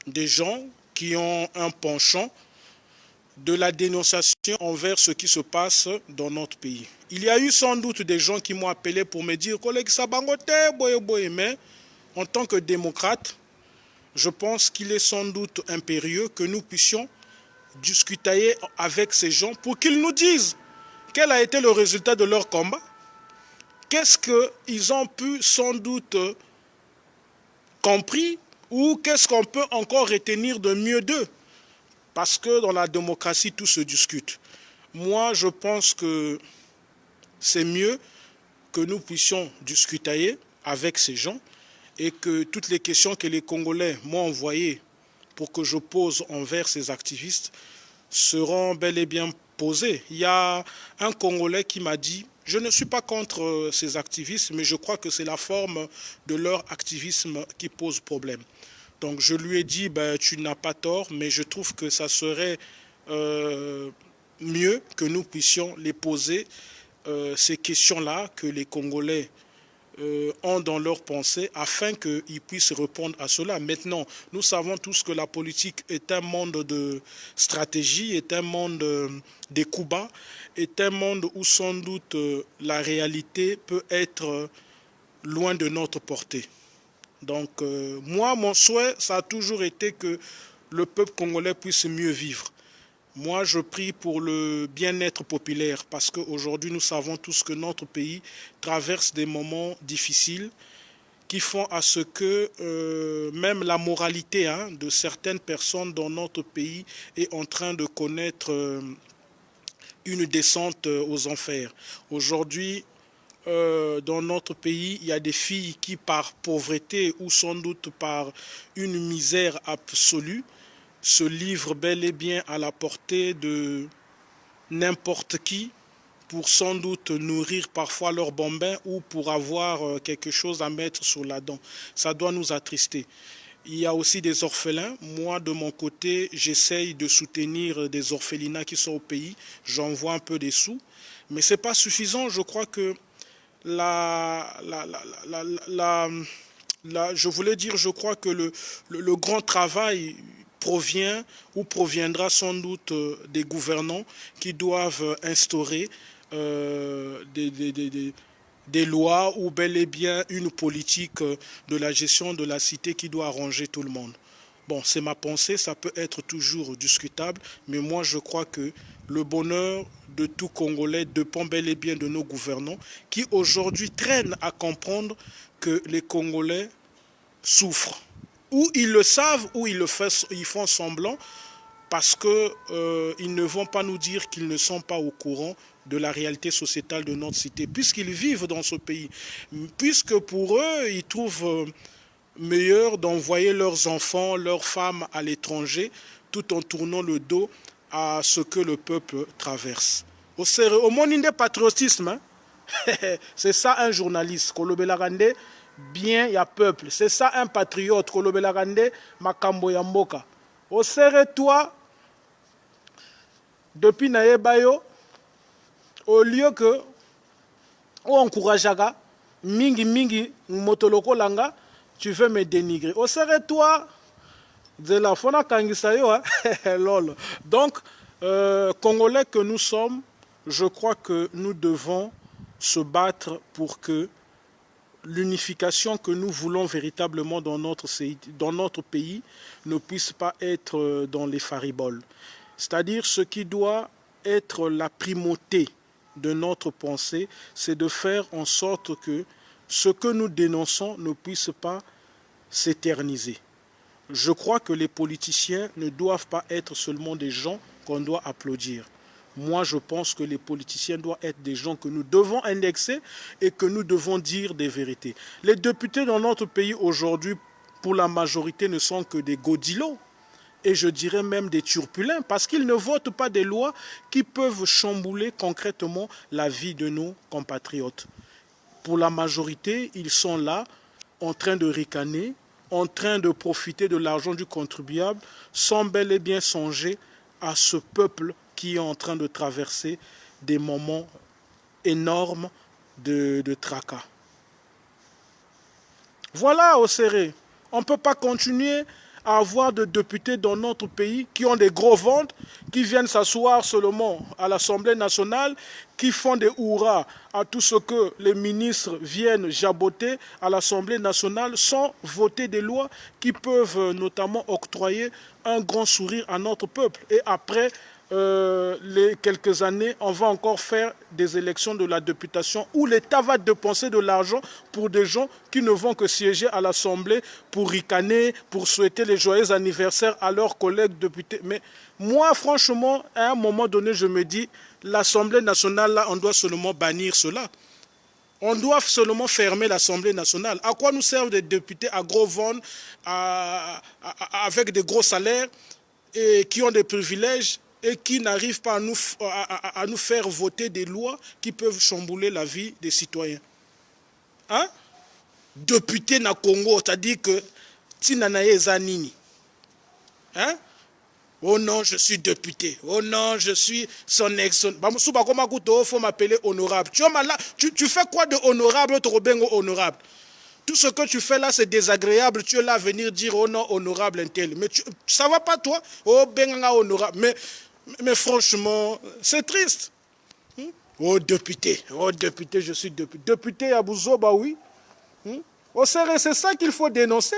des gens qui ont un penchant de la dénonciation envers ce qui se passe dans notre pays. Il y a eu sans doute des gens qui m'ont appelé pour me dire « Collègue Sabangote, boye boye », mais en tant que démocrate, je pense qu'il est sans doute impérieux que nous puissions discuter avec ces gens pour qu'ils nous disent quel a été le résultat de leur combat. Qu'est-ce qu'ils ont pu sans doute compris ou qu'est-ce qu'on peut encore retenir de mieux d'eux? Parce que dans la démocratie, tout se discute. Moi, je pense que c'est mieux que nous puissions discuter avec ces gens et que toutes les questions que les Congolais m'ont envoyées pour que je pose envers ces activistes seront bel et bien posées. Il y a un Congolais qui m'a dit « Je ne suis pas contre ces activistes, mais je crois que c'est la forme de leur activisme qui pose problème. » Donc je lui ai dit, tu n'as pas tort, mais je trouve que ça serait mieux que nous puissions les poser, ces questions-là que les Congolais ont dans leur pensée, afin qu'ils puissent répondre à cela. Maintenant, nous savons tous que la politique est un monde de stratégie, est un monde des coups bas, est un monde où sans doute la réalité peut être loin de notre portée. Donc moi, mon souhait, ça a toujours été que le peuple congolais puisse mieux vivre. Moi, je prie pour le bien-être populaire parce qu'aujourd'hui, nous savons tous que notre pays traverse des moments difficiles qui font à ce que même la moralité de certaines personnes dans notre pays est en train de connaître une descente aux enfers. Aujourd'hui, dans notre pays, il y a des filles qui, par pauvreté ou sans doute par une misère absolue, se livrent bel et bien à la portée de n'importe qui pour sans doute nourrir parfois leur bambin ou pour avoir quelque chose à mettre sur la dent. Ça doit nous attrister. Il y a aussi des orphelins. Moi, de mon côté, j'essaye de soutenir des orphelinats qui sont au pays. J'envoie un peu des sous. Mais ce n'est pas suffisant. Je crois que je voulais dire, je crois que le grand travail provient ou proviendra sans doute des gouvernants qui doivent instaurer des lois ou bel et bien une politique de la gestion de la cité qui doit arranger tout le monde. Bon, c'est ma pensée, ça peut être toujours discutable, mais moi je crois que le bonheur de tout Congolais dépend bel et bien de nos gouvernants qui aujourd'hui traînent à comprendre que les Congolais souffrent. Ou ils le savent, ou ils font semblant, parce qu'ils ne vont pas nous dire qu'ils ne sont pas au courant de la réalité sociétale de notre cité, puisqu'ils vivent dans ce pays, puisque pour eux, ils trouvent meilleur d'envoyer leurs enfants, leurs femmes à l'étranger, tout en tournant le dos à ce que le peuple traverse. Au monde de patriotisme, hein? C'est ça un journaliste. Kolobelarande, bien, il y a peuple. C'est ça un patriote. Kolobelarande, makambo yamboka. Au serre toi, depuis Nayebayo, au lieu que on encourage mingi motoloko langa, tu veux me dénigrer. Au serre toi, de la fona kangisayo, lol. Donc, Congolais que nous sommes, je crois que nous devons se battre pour que l'unification que nous voulons véritablement dans notre pays ne puisse pas être dans les fariboles. C'est-à-dire ce qui doit être la primauté de notre pensée, c'est de faire en sorte que ce que nous dénonçons ne puisse pas s'éterniser. Je crois que les politiciens ne doivent pas être seulement des gens qu'on doit applaudir. Moi, je pense que les politiciens doivent être des gens que nous devons indexer et que nous devons dire des vérités. Les députés dans notre pays aujourd'hui, pour la majorité, ne sont que des godilots. Et je dirais même des turpulents, parce qu'ils ne votent pas des lois qui peuvent chambouler concrètement la vie de nos compatriotes. Pour la majorité, ils sont là, en train de ricaner, en train de profiter de l'argent du contribuable, sans bel et bien songer à ce peuple qui est en train de traverser des moments énormes de tracas. Voilà, au serré. On ne peut pas continuer à avoir des députés dans notre pays qui ont des gros ventres, qui viennent s'asseoir seulement à l'Assemblée nationale, qui font des hurrahs à tout ce que les ministres viennent jaboter à l'Assemblée nationale sans voter des lois qui peuvent notamment octroyer un grand sourire à notre peuple. Et après les quelques années, on va encore faire des élections de la députation où l'État va dépenser de l'argent pour des gens qui ne vont que siéger à l'Assemblée pour ricaner, pour souhaiter les joyeux anniversaires à leurs collègues députés. Mais moi, franchement, à un moment donné, je me dis, l'Assemblée nationale, là, on doit seulement bannir cela. On doit seulement fermer l'Assemblée nationale. À quoi nous servent des députés à gros ventres, avec des gros salaires et qui ont des privilèges et qui n'arrivent pas à nous faire voter des lois qui peuvent chambouler la vie des citoyens. Hein? Député na Congo, c'est-à-dire que Tinanaye Zanini. Hein? Oh non, je suis député. Oh non, je suis son ex. Il faut m'appeler honorable. Tu fais quoi de honorable, honorable? Tout ce que tu fais là, c'est désagréable. Tu es là à venir dire, oh non, honorable, un tel. Mais ça ne va pas, toi? Oh, benga honorable. Mais franchement, c'est triste. Oh, député, je suis député. Député à Bouzoba, oui. C'est ça qu'il faut dénoncer.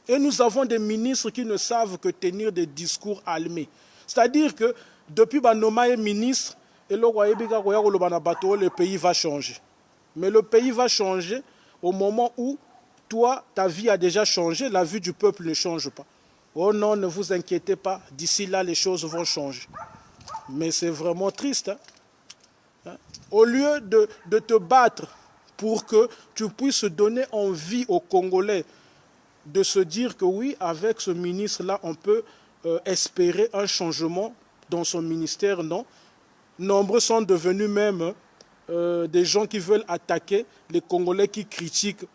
Et nous avons des ministres qui ne savent que tenir des discours allumés. C'est-à-dire que depuis Banoma est ministre, le pays va changer. Mais le pays va changer au moment où toi, ta vie a déjà changé, la vie du peuple ne change pas. Oh non, ne vous inquiétez pas, d'ici là, les choses vont changer. Mais c'est vraiment triste. Hein? Au lieu de te battre pour que tu puisses donner envie aux Congolais de se dire que oui, avec ce ministre-là, on peut espérer un changement dans son ministère, non. Nombreux sont devenus même des gens qui veulent attaquer les Congolais qui critiquent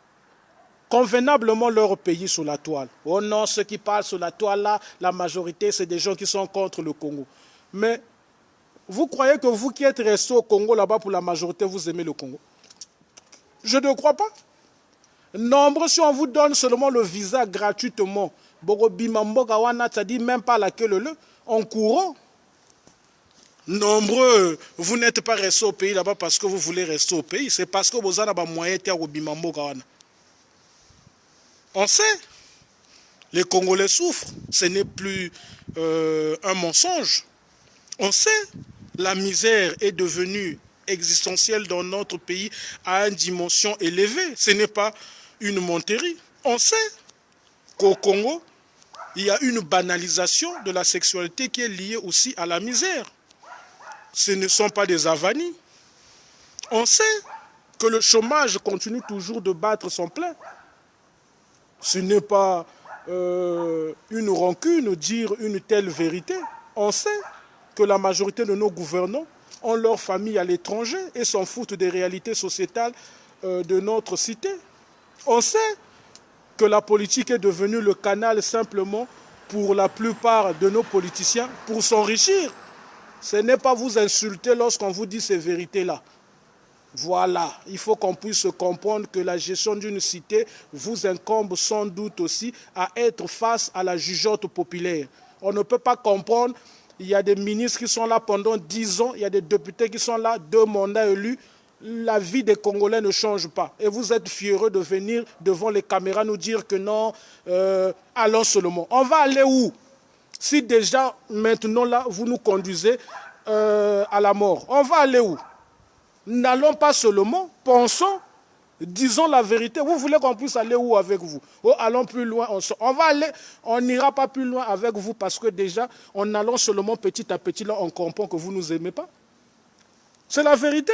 convenablement leur pays sur la toile. Oh non, ceux qui parlent sur la toile là, la majorité, c'est des gens qui sont contre le Congo. Mais vous croyez que vous qui êtes restés au Congo là-bas pour la majorité, vous aimez le Congo? Je ne crois pas. Nombreux, si on vous donne seulement le visa gratuitement, c'est-à-dire même pas la queue le en courant. Nombreux, vous n'êtes pas restés au pays là-bas parce que vous voulez rester au pays, c'est parce que vous avez des moyens de bimambo. On sait, les Congolais souffrent, ce n'est plus un mensonge. On sait, la misère est devenue existentielle dans notre pays à une dimension élevée. Ce n'est pas une monterie. On sait qu'au Congo, il y a une banalisation de la sexualité qui est liée aussi à la misère. Ce ne sont pas des avanies. On sait que le chômage continue toujours de battre son plein. Ce n'est pas une rancune dire une telle vérité. On sait que la majorité de nos gouvernants ont leur famille à l'étranger et s'en foutent des réalités sociétales de notre cité. On sait que la politique est devenue le canal simplement pour la plupart de nos politiciens pour s'enrichir. Ce n'est pas vous insulter lorsqu'on vous dit ces vérités-là. Voilà, il faut qu'on puisse comprendre que la gestion d'une cité vous incombe sans doute aussi à être face à la jugeote populaire. On ne peut pas comprendre, il y a des ministres qui sont là pendant 10 ans, il y a des députés qui sont là, 2 mandats élus, la vie des Congolais ne change pas. Et vous êtes fiers de venir devant les caméras nous dire que non, allons seulement. On va aller où? Si déjà, maintenant, là, vous nous conduisez à la mort, on va aller où? N'allons pas seulement, pensons, disons la vérité. Vous voulez qu'on puisse aller où avec vous? Oh, allons plus loin. On va aller, on n'ira pas plus loin avec vous parce que déjà, en allant seulement petit à petit, là, on comprend que vous ne nous aimez pas. C'est la vérité.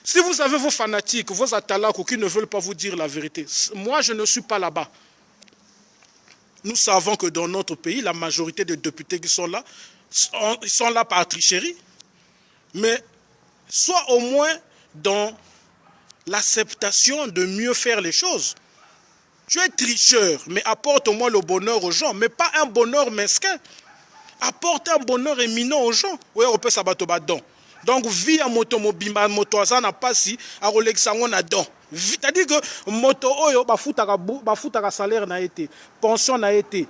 Si vous avez vos fanatiques, vos atalakou qui ne veulent pas vous dire la vérité, moi, je ne suis pas là-bas. Nous savons que dans notre pays, la majorité des députés qui sont là, ils sont là par tricherie. Mais soit au moins dans l'acceptation de mieux faire les choses. Tu es tricheur, mais apporte au moins le bonheur aux gens, mais pas un bonheur mesquin. Apporte un bonheur éminent aux gens. Oui, on peut s'abattre badon. Donc, vie à moto mobimba, moto ça n'a pas si, à Rolexango na don. C'est-à-dire que moto oyo, ba salaire n'a été, pension n'a été.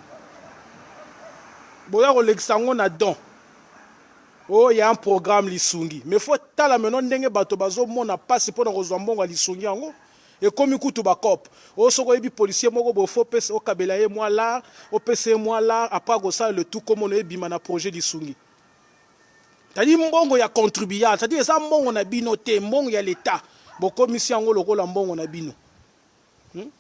Boya Rolexango na don. Oh, il y a un programme Lisungi. Mais il faut que la maintenant ndenge bato bazo mona passe pour nos mbongo Lisungi yango. Et comme ikutu bakop. Oh, soko yebi policier moko bo fo pese o kabelaye moi là, o pese moi là, après go ça le tout comme on yebi mana projet Lisungi. C'est-à-dire mbongo ya contribuable, c'est-à-dire ça mbongo na bino te, mbongo ya l'état. Bo commission yango lokola mbongo na bino.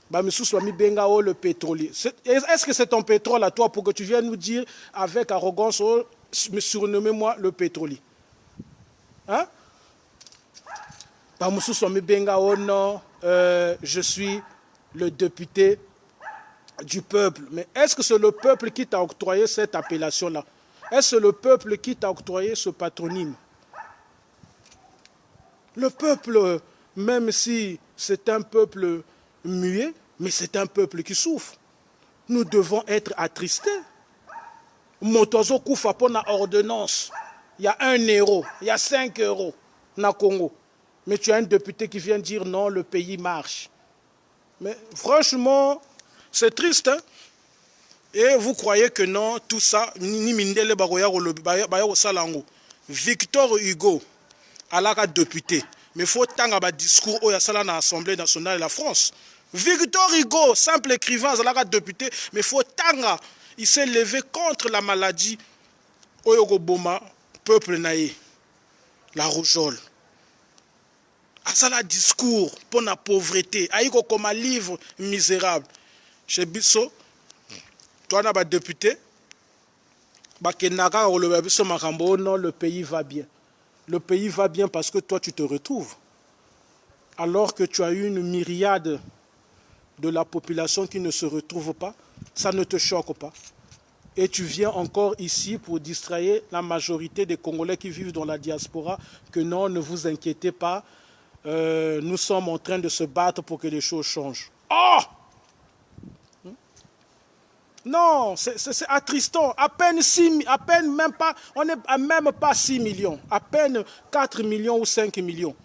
Bah, oh, le pétrolier. Est-ce que c'est ton pétrole à toi pour que tu viennes nous dire avec arrogance, oh, surnommez-moi le pétrolier? Hein? Bah, oh non, je suis le député du peuple. Mais est-ce que c'est le peuple qui t'a octroyé cette appellation-là? Est-ce le peuple qui t'a octroyé ce patronyme? Le peuple, même si c'est un peuple muet, mais c'est un peuple qui souffre. Nous devons être attristés. Motozo koufa pour la ordonnance. Il y a 1 euro, il y a 5 euros na Congo. Mais tu as un député qui vient dire non, le pays marche. Mais franchement, c'est triste. Hein? Et vous croyez que non, tout ça, ni mindele bagoya salango. Victor Hugo, à la député. Mais il faut tant un discours au Yassala dans l'Assemblée nationale de la France. Victor Hugo, simple écrivain, à la député, mais il faut tant. Il s'est levé contre la maladie au Yogoboma, peuple naïe, la rougeole. À ça, le discours pour la pauvreté, aïko comme un livre misérable. Chez Bisso, toi, tu es député, le pays va bien. Le pays va bien parce que toi, tu te retrouves. Alors que tu as eu une myriade de la population qui ne se retrouve pas, ça ne te choque pas. Et tu viens encore ici pour distraire la majorité des Congolais qui vivent dans la diaspora, que non, ne vous inquiétez pas, nous sommes en train de se battre pour que les choses changent. Oh! Non, c'est attristant. À peine même pas 6 millions. À peine 4 millions ou 5 millions.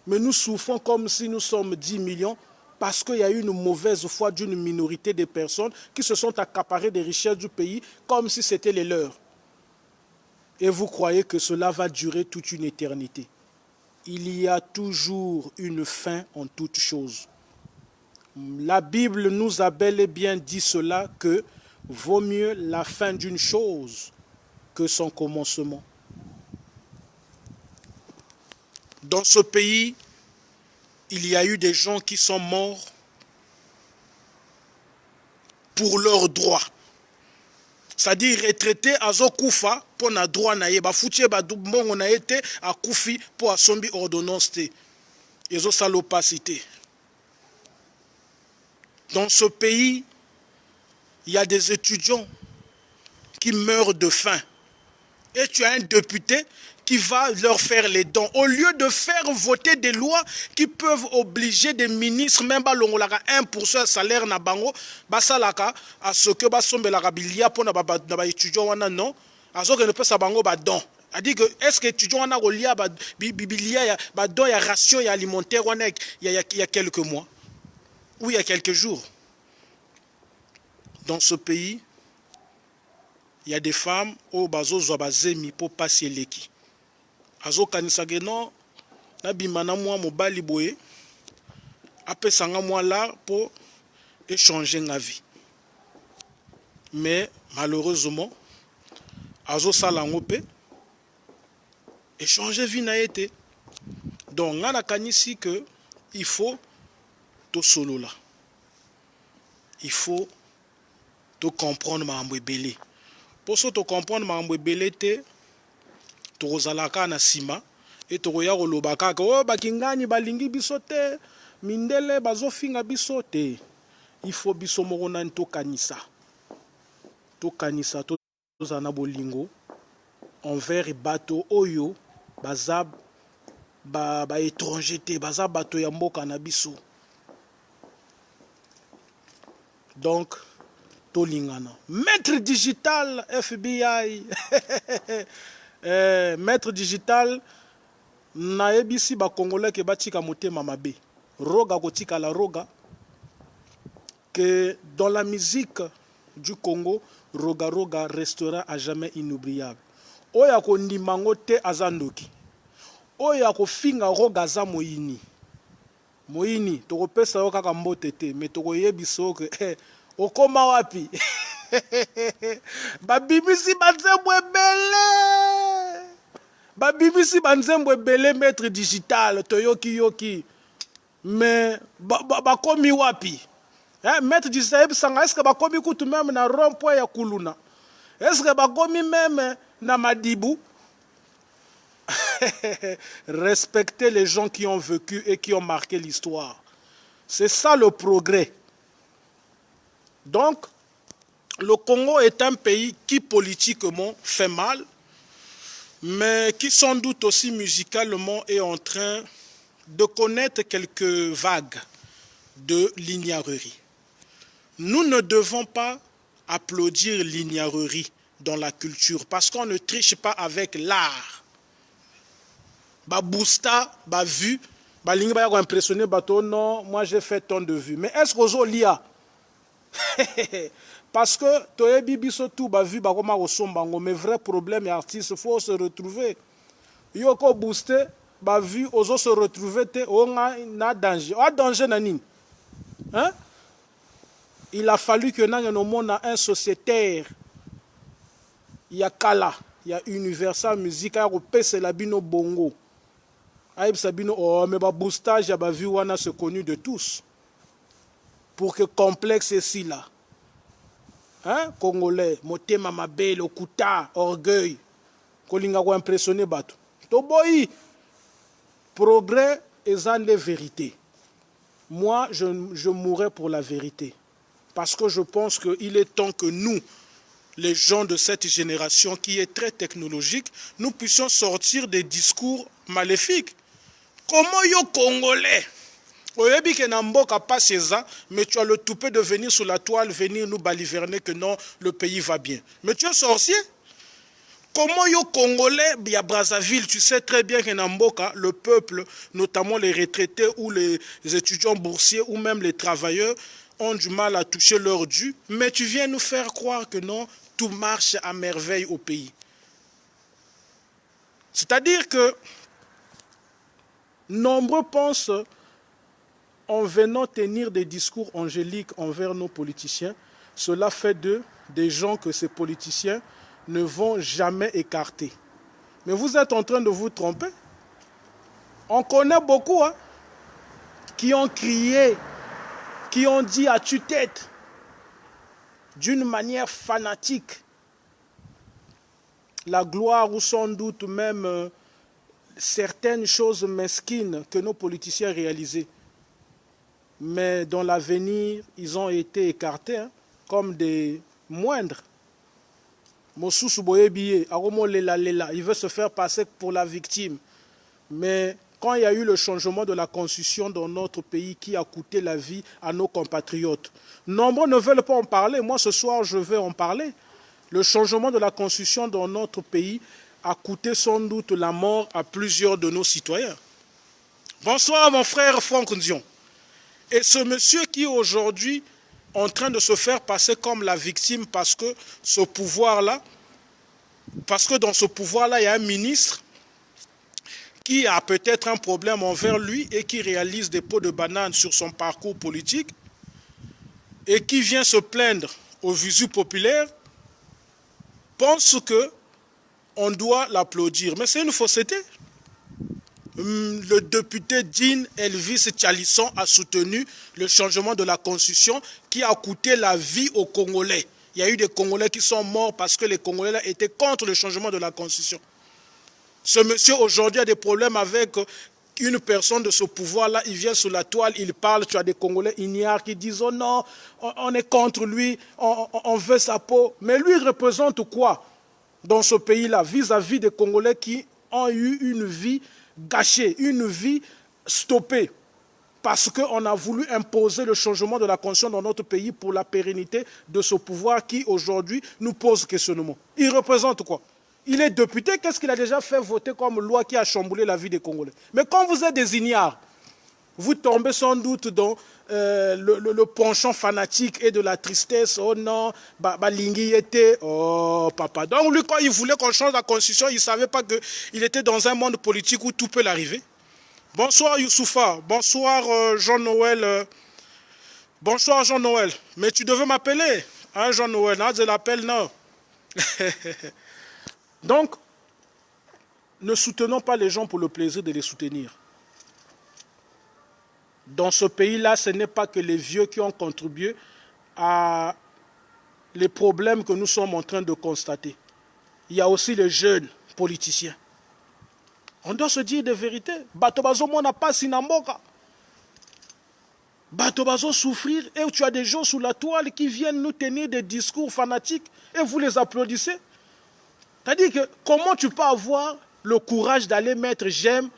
Mais nous souffrons comme si nous sommes 10 millions parce qu'il y a eu une mauvaise foi d'une minorité de personnes qui se sont accaparées des richesses du pays comme si c'était les leurs. Et vous croyez que cela va durer toute une éternité. Il y a toujours une fin en toute chose. La Bible nous a bel et bien dit cela, que vaut mieux la fin d'une chose que son commencement. Dans ce pays, il y a eu des gens qui sont morts pour leurs droits. C'est-à-dire retraité azokufa pour na droit na ye ba futie ba mbongo na été a kufi pour asombi ordonnance te. Ezo salopacité. Dans ce pays, il y a des étudiants qui meurent de faim. Et tu as un député qui va leur faire les dons. Au lieu de faire voter des lois qui peuvent obliger des ministres, même à 1% salaire na bango, basalaka à ce que basombelaka bilia pour na ba étudiant wana non, à ce que ne peut sa bango ba don. A dit que est-ce que étudiant wana kolia ba bilia ba don ya ration ya alimentaire wana il y a quelques mois ou il y a quelques jours. Dans ce pays, il y a des femmes au bazo zobazemi pour passer leki. Azo kanisage non na bimana moi mobali boye apesanga moi là pour échanger ma vie. Mais malheureusement azo salango pe échanger vie na été. Donc ngana kanisi que il faut to solo là. Il faut to comprendre ma mbebele. Pour ça to comprendre ma mbebele te tozalaka na sima et toya kolobaka ko bakingani balingi biso te mindele bazofinga biso te. Il faut biso moko na tokanisa tozana bolingo envers bato oyo baza ba étranger te baza bato ya mboka na biso. Donc tolingana maître digital FBI maître digital na ebisi ba congolais ke batika motema mabe roga kotika la roga que dans la musique du Congo roga restera à jamais inoubliable. Oya ko ndimango te azandoki oya ko finga roga za moyini toko pesa yo kaka mbote te mais toko yebiso ke okoma wapi babibisi banzembwe bele maître digital toyoki mais bakomi wapi maître digital sanga est-ce que bakomi kutu même na rond-point ya kuluna est-ce que bakomi même na madibu respecter les gens qui ont vécu et qui ont marqué l'histoire, c'est ça le progrès. Donc le Congo est un pays qui politiquement fait mal, mais qui sans doute aussi musicalement est en train de connaître quelques vagues de l'ignaurerie. Nous ne devons pas applaudir l'ignaurerie dans la culture parce qu'on ne triche pas avec l'art. Ba boosta, ba vu, ba lingi ba impressionné bato non, moi j'ai fait tant de vues. Mais est-ce qu'aux lia? Parce que toyebi biso tout ba vu ba koma osombango, mais vrai problème et artiste faut se retrouver. Yoko booster ba vu ozo se retrouver te onga na danger. A danger na nini? Hein? Il a fallu que nous ayons un sociétaire. Il y a Kala, il y a Universal Music, il y a Pese Labino Bongo. Aïb Sabino, oh, mais le boostage, il y a vu wana se connu de tous. Pour que complexe ici là. Hein? Congolais, Motema Mabe, le Kuta, orgueil. Kolinga ko impressionné bato. Toboyi, progrès et les vérités. Moi, je mourrais pour la vérité. Parce que je pense qu'il est temps que nous, les gens de cette génération qui est très technologique, nous puissions sortir des discours maléfiques. Comment yo Congolais? Oyebi ke na mboka pas ça, mais tu as le toupet de venir sur la toile, venir nous baliverner que non, le pays va bien. Mais tu es sorcier? Comment yo Congolais, il y a Brazzaville, tu sais très bien qu'en Mboka, le peuple, notamment les retraités ou les étudiants boursiers ou même les travailleurs, ont du mal à toucher leur dû, mais tu viens nous faire croire que non, tout marche à merveille au pays. C'est-à-dire que nombreux pensent, en venant tenir des discours angéliques envers nos politiciens, cela fait d'eux des gens que ces politiciens ne vont jamais écarter. Mais vous êtes en train de vous tromper. On connaît beaucoup qui ont crié, qui ont dit à tue-tête, d'une manière fanatique, la gloire ou sans doute même certaines choses mesquines que nos politiciens réalisaient. Mais dans l'avenir, ils ont été écartés comme des moindres. Mosusu Boyebiye, Aromo Lela Lela, il veut se faire passer pour la victime. Mais quand il y a eu le changement de la constitution dans notre pays qui a coûté la vie à nos compatriotes, nombreux ne veulent pas en parler. Moi, ce soir, je vais en parler. Le changement de la constitution dans notre pays a coûté sans doute la mort à plusieurs de nos citoyens. Bonsoir, mon frère Franck Ndion. Et ce monsieur qui est aujourd'hui en train de se faire passer comme la victime parce que ce pouvoir-là, parce que dans ce pouvoir-là, il y a un ministre qui a peut-être un problème envers lui et qui réalise des pots de banane sur son parcours politique et qui vient se plaindre au visu populaire, pense qu'on doit l'applaudir. Mais c'est une fausseté. Le député Jean Elvis Tchalisson a soutenu le changement de la constitution qui a coûté la vie aux Congolais. Il y a eu des Congolais qui sont morts parce que les Congolais là, étaient contre le changement de la constitution. Ce monsieur aujourd'hui a des problèmes avec une personne de ce pouvoir-là. Il vient sur la toile, il parle, tu as des Congolais ignares qui disent « Oh non, on est contre lui, on veut sa peau ». Mais lui, il représente quoi dans ce pays-là vis-à-vis des Congolais qui ont eu une vie gâchée, une vie stoppée, parce qu'on a voulu imposer le changement de la constitution dans notre pays pour la pérennité de ce pouvoir qui aujourd'hui nous pose questionnement. Il représente quoi? Il est député, qu'est-ce qu'il a déjà fait voter comme loi qui a chamboulé la vie des Congolais? Mais quand vous êtes des ignares, vous tombez sans doute dans le penchant fanatique et de la tristesse. Oh non, Balingi était, oh papa. Donc lui, quand il voulait qu'on change la constitution, il ne savait pas qu'il était dans un monde politique où tout peut l'arriver. Bonsoir Youssoufa, bonsoir Jean-Noël. Bonsoir Jean-Noël. Mais tu devais m'appeler, hein Jean-Noël, hein, je l'appelle non. Donc, ne soutenons pas les gens pour le plaisir de les soutenir. Dans ce pays-là, ce n'est pas que les vieux qui ont contribué à les problèmes que nous sommes en train de constater. Il y a aussi les jeunes politiciens. On doit se dire des vérités. Batobazo n'a pas sinamboka. Batobazo souffrir et tu as des gens sous la toile qui viennent nous tenir des discours fanatiques et vous les applaudissez. C'est-à-dire que comment tu peux avoir le courage d'aller mettre j'aime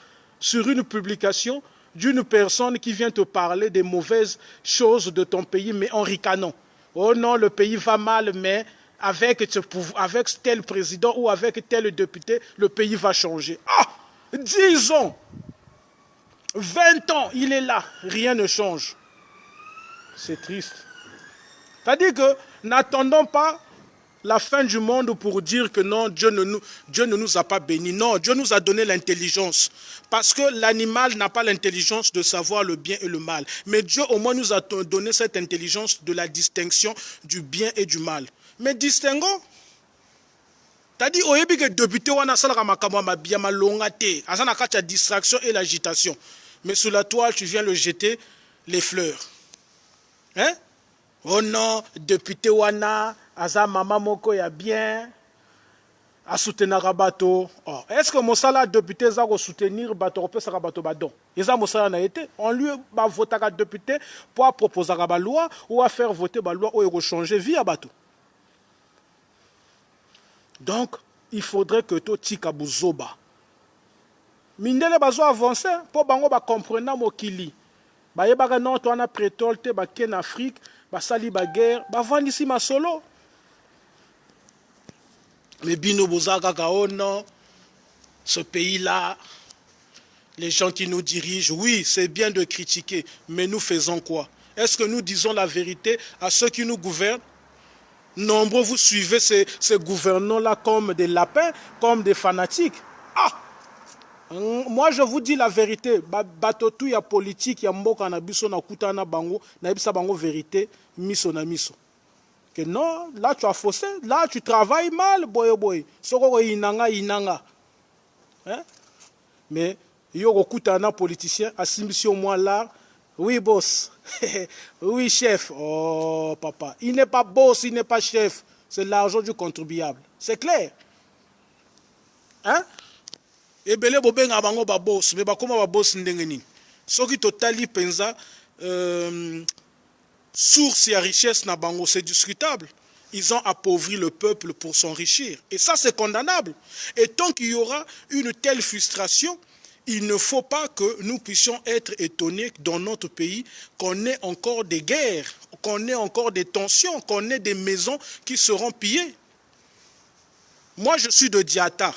sur une publication d'une personne qui vient te parler des mauvaises choses de ton pays, mais en ricanant. Oh non, le pays va mal, mais avec tel président ou avec tel député, le pays va changer. Ah, 10 ans, 20 ans, il est là, rien ne change. C'est triste. C'est-à-dire que n'attendons pas la fin du monde pour dire que non, Dieu ne nous a pas bénis. Non, Dieu nous a donné l'intelligence. Parce que l'animal n'a pas l'intelligence de savoir le bien et le mal. Mais Dieu au moins nous a donné cette intelligence de la distinction du bien et du mal. Mais distinguons. C'est-à-dire, au début que député, on a la distraction et l'agitation. Mais sous la toile, tu viens le jeter les fleurs. Hein? Oh non, député wana, aza mama moko ya bien, a soutenir bateau. Oh, est-ce que Moussala député za ko soutenir bateau peut saka bateau badon? Isa Moussala na été, on lui va voter à député pour proposer la loi ou à faire voter la loi ou changer vie à bateau. Donc, il faudrait que to tika buzoba. Mindele bazo avancer pour bango ba comprendre mokili. Ba yebaka non to na prétolte ba ken Afrique. Basali baguerre, bavandi ici ma solo. Mais bino bozaka oh non, ce pays-là, les gens qui nous dirigent, oui, c'est bien de critiquer, mais nous faisons quoi? Est-ce que nous disons la vérité à ceux qui nous gouvernent? Nombreux, vous suivez ces gouvernants-là comme des lapins, comme des fanatiques. Ah! Moi, je vous dis la vérité. Batotou, il y a politique, il y a mboka na biso na kutana bango, na bisa bango vérité, miso na miso. Que non, là tu as faussé, là tu travailles mal, boy boy. Soko inanga inanga. Hein? Mais yo kutana politicien, asimisi au moins là. Oui, boss. Oui, chef. Oh, papa. Il n'est pas boss, il n'est pas chef. C'est l'argent du contribuable. C'est clair. Hein? Et belé bobenga bango ba boss, mais ba koma ba boss ndenge nini. Soki totali penza source et richesse na bango, c'est discutable. Ils ont appauvri le peuple pour s'enrichir. Et ça, c'est condamnable. Et tant qu'il y aura une telle frustration, il ne faut pas que nous puissions être étonnés dans notre pays qu'on ait encore des guerres, qu'on ait encore des tensions, qu'on ait des maisons qui seront pillées. Moi, je suis de Diata.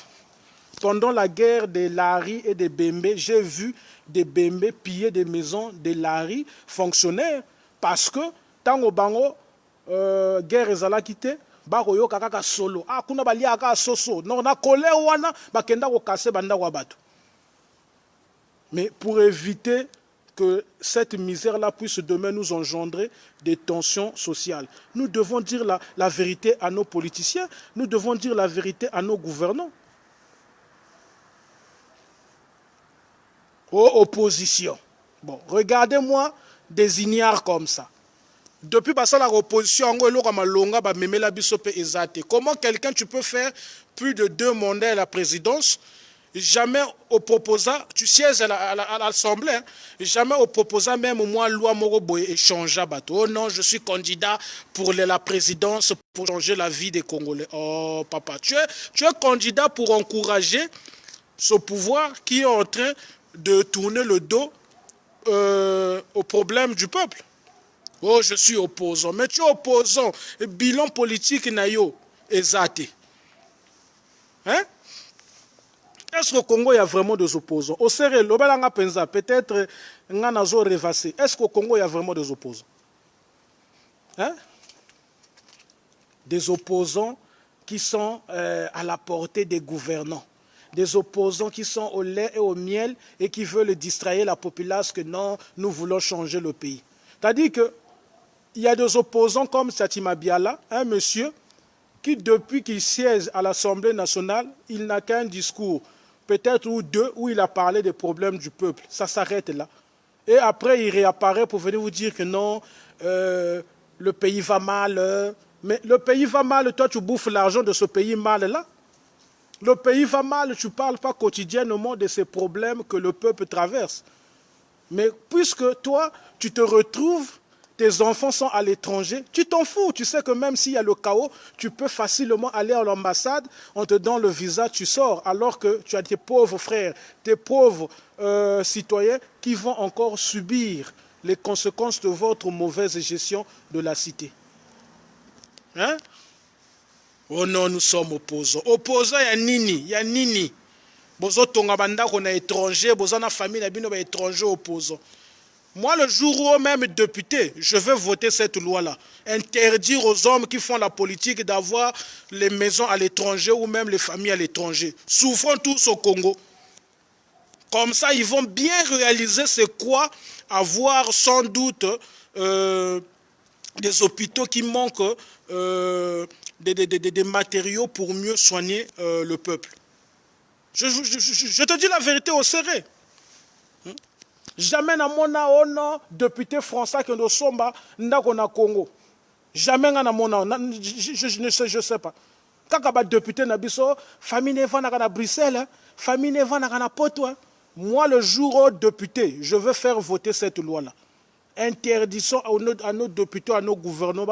Pendant la guerre des Lari et des Bembe, j'ai vu des Bembe piller des maisons des Lari fonctionnaires parce que tant au bango guerre ezala quitté bakoyo kaka solo ah kuna balia aka soso non na kolé wana bakenda ko casser banda wa bato. Mais pour éviter que cette misère-là puisse demain nous engendrer des tensions sociales, nous devons dire la vérité à nos politiciens, nous devons dire la vérité à nos gouvernants. Aux oppositions. Bon, regardez-moi des ignares comme ça. Depuis la opposition, comment quelqu'un tu peux faire plus de 2 mandats à la présidence, jamais au proposant, tu sièges à l'Assemblée, hein, jamais au proposant même moi loi Moroboy échange à bateau. Oh non, je suis candidat pour la présidence pour changer la vie des Congolais. Oh papa, tu es candidat pour encourager ce pouvoir qui est en train de tourner le dos au problème du peuple. Oh, je suis opposant. Mais tu es opposant. Bilan politique nayo ezate. Hein? Est-ce qu'au Congo, il y a vraiment des opposants? Au sérieux, peut-être nganazo rêvassé. Est-ce qu'au Congo, il y a vraiment des opposants? Hein? Des opposants qui sont à la portée des gouvernants. Des opposants qui sont au lait et au miel et qui veulent distraire la population que non, nous voulons changer le pays. C'est-à-dire qu'il y a des opposants comme Satima Biala, un monsieur qui, depuis qu'il siège à l'Assemblée nationale, il n'a qu'un discours, peut-être ou 2, où il a parlé des problèmes du peuple. Ça s'arrête là. Et après, il réapparaît pour venir vous dire que non, le pays va mal. Mais le pays va mal, toi tu bouffes l'argent de ce pays mal-là. Le pays va mal, tu ne parles pas quotidiennement de ces problèmes que le peuple traverse. Mais puisque toi, tu te retrouves, tes enfants sont à l'étranger, tu t'en fous. Tu sais que même s'il y a le chaos, tu peux facilement aller à l'ambassade, on te donne le visa, tu sors. Alors que tu as tes pauvres frères, tes pauvres citoyens qui vont encore subir les conséquences de votre mauvaise gestion de la cité. Hein? Oh non, nous sommes opposants. Opposants, il y a nini, il y a nini. Bozo tonga banda qu'on est étranger, bozo na famille na bino ba étranger opposant. Moi, le jour où même député, je vais voter cette loi-là. Interdire aux hommes qui font la politique d'avoir les maisons à l'étranger ou même les familles à l'étranger. Souffrons tous au Congo. Comme ça, ils vont bien réaliser c'est quoi avoir sans doute des hôpitaux qui manquent des matériaux pour mieux soigner le peuple. Je te dis la vérité au sérieux. Jamais na mona ono député français qui nous somba ndako na Congo. Jamais na mona je sais pas. Kaka ba député na biso famille neva na Bruxelles, famille neva na Poto. Moi le jour où député, je veux faire voter cette loi là. Interdiction à nos députés, à nos gouvernants,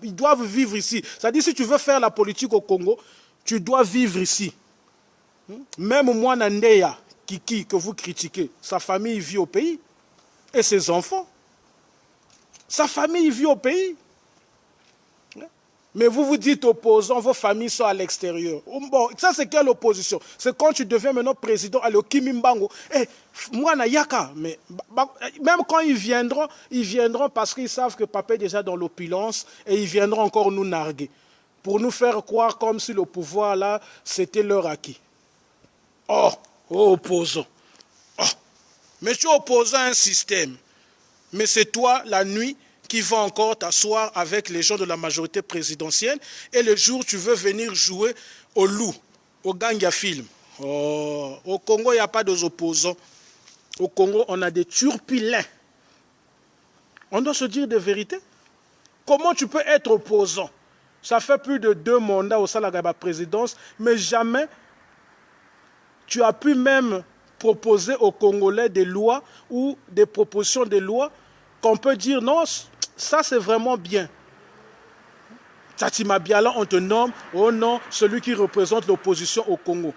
ils doivent vivre ici. C'est-à-dire si tu veux faire la politique au Congo, tu dois vivre ici. Même moi Nandeya Kiki que vous critiquez, sa famille vit au pays et ses enfants. Sa famille vit au pays. Mais vous vous dites opposants, vos familles sont à l'extérieur. Bon, ça c'est quelle opposition? C'est quand tu deviens maintenant président, allez, au Kimimbango. Eh, moi, na yaka. Mais même quand ils viendront parce qu'ils savent que papa est déjà dans l'opulence et ils viendront encore nous narguer. Pour nous faire croire comme si le pouvoir là, c'était leur acquis. Oh, opposant. Oh, mais tu es opposant à un système. Mais c'est toi, la nuit, qui va encore t'asseoir avec les gens de la majorité présidentielle et le jour tu veux venir jouer au loup, au gang à film. Oh, au Congo, il n'y a pas d'opposants. Au Congo, on a des turpilins. On doit se dire des vérités. Comment tu peux être opposant? Ça fait plus de 2 mandats au sein de la présidence, mais jamais tu as pu même proposer aux Congolais des lois ou des propositions de lois qu'on peut dire non, ça c'est vraiment bien. Tati Mabiala, on te nomme, oh non, celui qui représente l'opposition au Congo.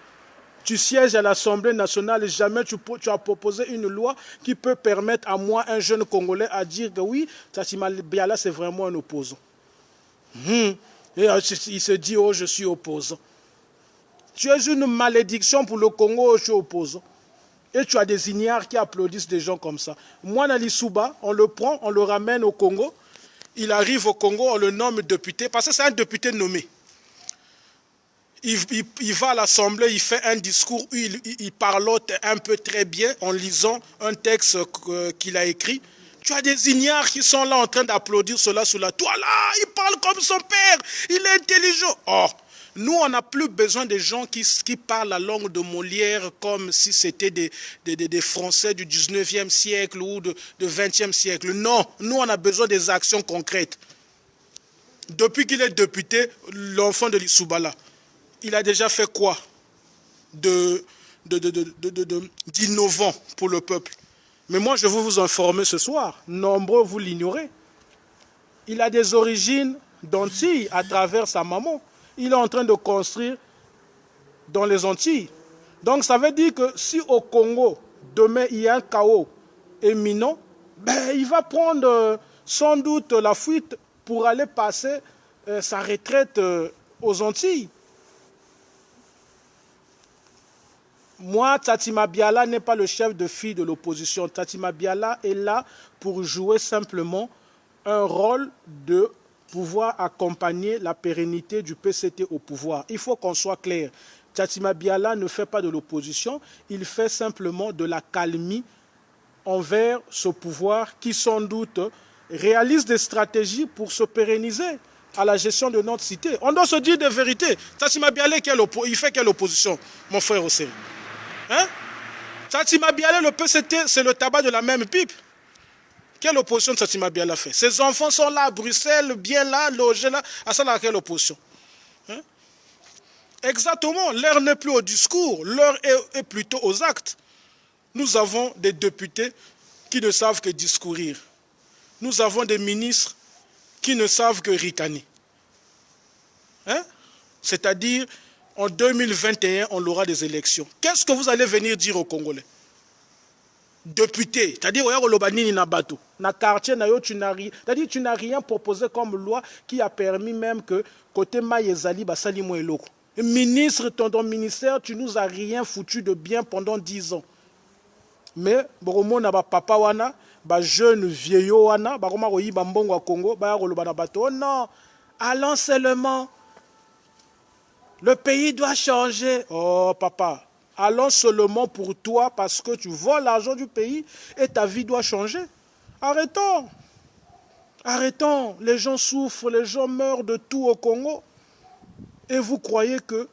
Tu sièges à l'Assemblée nationale et jamais tu as proposé une loi qui peut permettre à moi, un jeune Congolais, à dire que oui, Tati Mabiala c'est vraiment un opposant. Et il se dit, oh je suis opposant. Tu es une malédiction pour le Congo, oh, je suis opposant. Et tu as des ignares qui applaudissent des gens comme ça. Moi, Nali Souba, on le prend, on le ramène au Congo. Il arrive au Congo, on le nomme député, parce que c'est un député nommé. Il va à l'Assemblée, il fait un discours où il parlote un peu très bien en lisant un texte qu'il a écrit. Tu as des ignares qui sont là en train d'applaudir cela, cela. Toi là, il parle comme son père, il est intelligent. Oh, nous, on n'a plus besoin des gens qui parlent la langue de Molière comme si c'était des Français du 19e siècle ou du 20e siècle. Non, nous, on a besoin des actions concrètes. Depuis qu'il est député, l'enfant de Lissoubala, il a déjà fait quoi d'innovant pour le peuple? Mais moi, je veux vous informer ce soir. Nombreux, vous l'ignorez. Il a des origines d'Antilles à travers sa maman. Il est en train de construire dans les Antilles. Donc ça veut dire que si au Congo, demain, il y a un chaos éminent, ben, il va prendre sans doute la fuite pour aller passer sa retraite aux Antilles. Moi, Tati Mabiala n'est pas le chef de file de l'opposition. Tati Mabiala est là pour jouer simplement un rôle de pouvoir accompagner la pérennité du PCT au pouvoir. Il faut qu'on soit clair. Tati Mabiala ne fait pas de l'opposition, il fait simplement de la calmie envers ce pouvoir qui sans doute réalise des stratégies pour se pérenniser à la gestion de notre cité. On doit se dire des vérités. Tati Mabiala, il fait quelle opposition, mon frère Ossé? Hein? Tati Mabiala, le PCT, c'est le tabac de la même pipe. Quelle opposition Tati Mabiala fait? Ses enfants sont là à Bruxelles, bien là, logés là. À ça, quelle opposition? Hein? Exactement. L'heure n'est plus au discours, l'heure est plutôt aux actes. Nous avons des députés qui ne savent que discourir. Nous avons des ministres qui ne savent que ricaner. Hein? C'est-à-dire, en 2021, on aura des élections. Qu'est-ce que vous allez venir dire aux Congolais? Député, c'est-à-dire, na quartier, tu n'as rien proposé comme loi qui a permis même que côté Maïezali, Basali Moeloko. Ministre, ton ministère, tu nous as rien foutu de bien pendant 10 ans. Mais, Boromo na papa wana, jeune vieillot wana, Baroma Royi Bambongo à Congo, oh non, allons seulement. Le pays doit changer. Oh papa, allons seulement pour toi parce que tu voles l'argent du pays et ta vie doit changer. Arrêtons. Arrêtons. Les gens souffrent, les gens meurent de tout au Congo. Et vous croyez que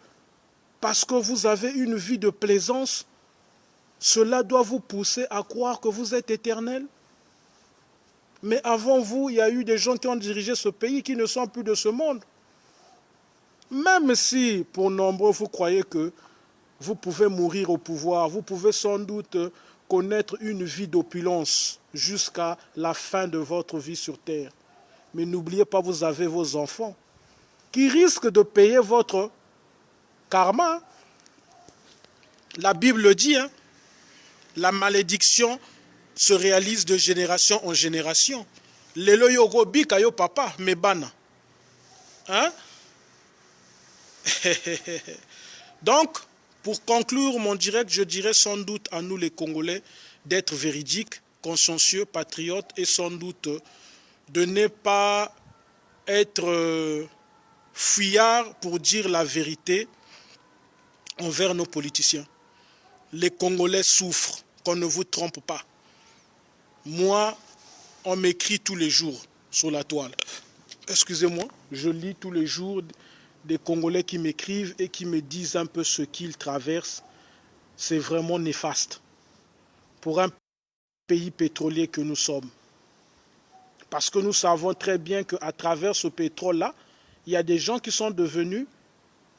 parce que vous avez une vie de plaisance, cela doit vous pousser à croire que vous êtes éternel? Mais avant vous, il y a eu des gens qui ont dirigé ce pays qui ne sont plus de ce monde. Même si, pour nombreux, vous croyez que vous pouvez mourir au pouvoir, vous pouvez sans doute connaître une vie d'opulence jusqu'à la fin de votre vie sur terre. Mais n'oubliez pas, vous avez vos enfants qui risquent de payer votre karma. La Bible le dit, hein? La malédiction se réalise de génération en génération. Lelo yogo bika yo papa, mebana. Hein? Donc, pour conclure mon direct, je dirais sans doute à nous les Congolais d'être véridiques, consciencieux, patriotes et sans doute de ne pas être fuyards pour dire la vérité envers nos politiciens. Les Congolais souffrent, qu'on ne vous trompe pas. Moi, on m'écrit tous les jours sur la toile. Excusez-moi, je lis tous les jours des Congolais qui m'écrivent et qui me disent un peu ce qu'ils traversent. C'est vraiment néfaste pour un pays pétrolier que nous sommes. Parce que nous savons très bien qu'à travers ce pétrole-là, il y a des gens qui sont devenus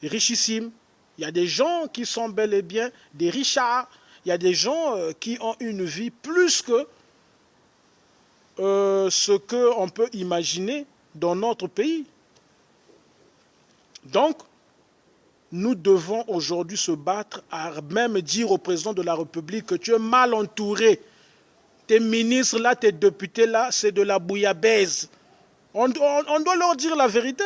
richissimes. Il y a des gens qui sont bel et bien des richards. Il y a des gens qui ont une vie plus que ce qu'on peut imaginer dans notre pays. Donc, nous devons aujourd'hui se battre à même dire au président de la République que tu es mal entouré. Tes ministres là, tes députés là, c'est de la bouillabaisse. On doit leur dire la vérité.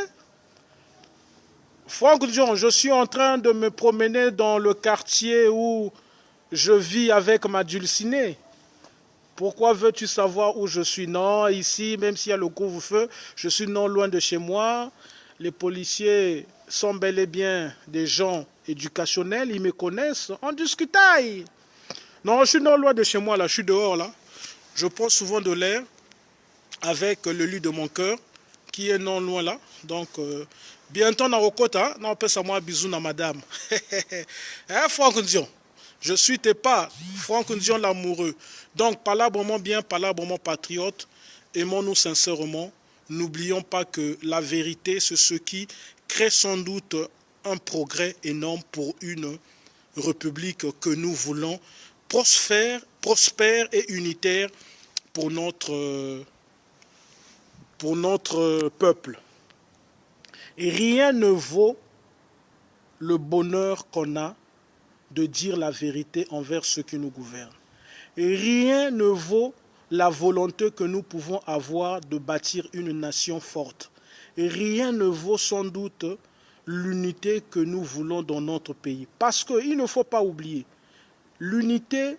Franck Dion, je suis en train de me promener dans le quartier où je vis avec ma dulcinée. Pourquoi veux-tu savoir où je suis? Non, ici, même s'il y a le couvre-feu, je suis non loin de chez moi. Les policiers sont bel et bien des gens éducationnels, ils me connaissent. On discutaille. Non, je suis non loin de chez moi, là, je suis dehors, là. Je prends souvent de l'air avec le lit de mon cœur, qui est non loin, là. Donc, bientôt, dans Okota, on peut savoir bisous à madame. Hein, Franck Dion? Je suis tes pas, Franck Dion l'amoureux. Donc, palabrement bien, palabrement patriote, aimons-nous sincèrement. N'oublions pas que la vérité, c'est ce qui crée sans doute un progrès énorme pour une république que nous voulons prospère et unitaire pour notre peuple. Et rien ne vaut le bonheur qu'on a de dire la vérité envers ceux qui nous gouvernent. Et rien ne vaut la volonté que nous pouvons avoir de bâtir une nation forte. Et rien ne vaut sans doute l'unité que nous voulons dans notre pays. Parce qu'il ne faut pas oublier, l'unité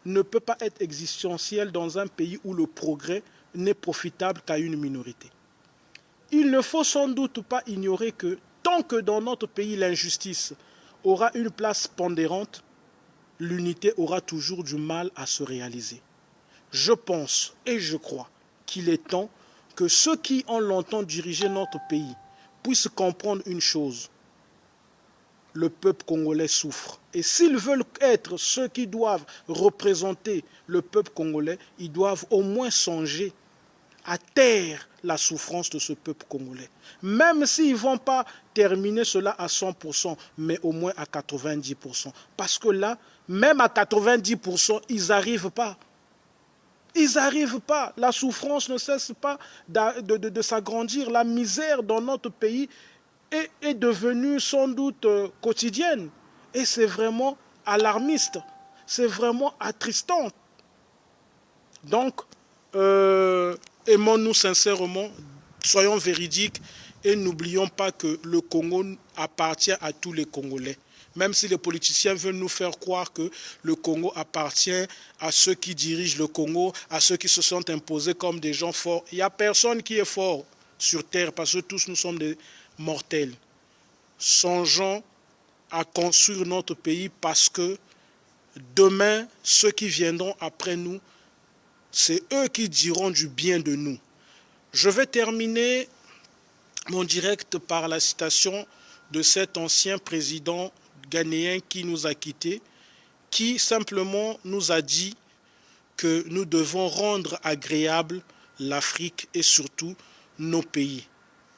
ne peut pas être existentielle dans un pays où le progrès n'est profitable qu'à une minorité. Il ne faut sans doute pas ignorer que tant que dans notre pays l'injustice aura une place pondérante, l'unité aura toujours du mal à se réaliser. Je pense et je crois qu'il est temps que ceux qui ont longtemps dirigé notre pays puissent comprendre une chose. Le peuple congolais souffre. Et s'ils veulent être ceux qui doivent représenter le peuple congolais, ils doivent au moins songer à taire la souffrance de ce peuple congolais. Même s'ils ne vont pas terminer cela à 100%, mais au moins à 90%. Parce que là, même à 90%, ils n'arrivent pas. Ils n'arrivent pas. La souffrance ne cesse pas de s'agrandir. La misère dans notre pays est devenue sans doute quotidienne. Et c'est vraiment alarmiste. C'est vraiment attristant. Donc, aimons-nous sincèrement, soyons véridiques et n'oublions pas que le Congo appartient à tous les Congolais. Même si les politiciens veulent nous faire croire que le Congo appartient à ceux qui dirigent le Congo, à ceux qui se sont imposés comme des gens forts. Il n'y a personne qui est fort sur terre parce que tous nous sommes des mortels. Songeons à construire notre pays parce que demain, ceux qui viendront après nous, c'est eux qui diront du bien de nous. Je vais terminer mon direct par la citation de cet ancien président ghanéen qui nous a quittés, qui simplement nous a dit que nous devons rendre agréable l'Afrique et surtout nos pays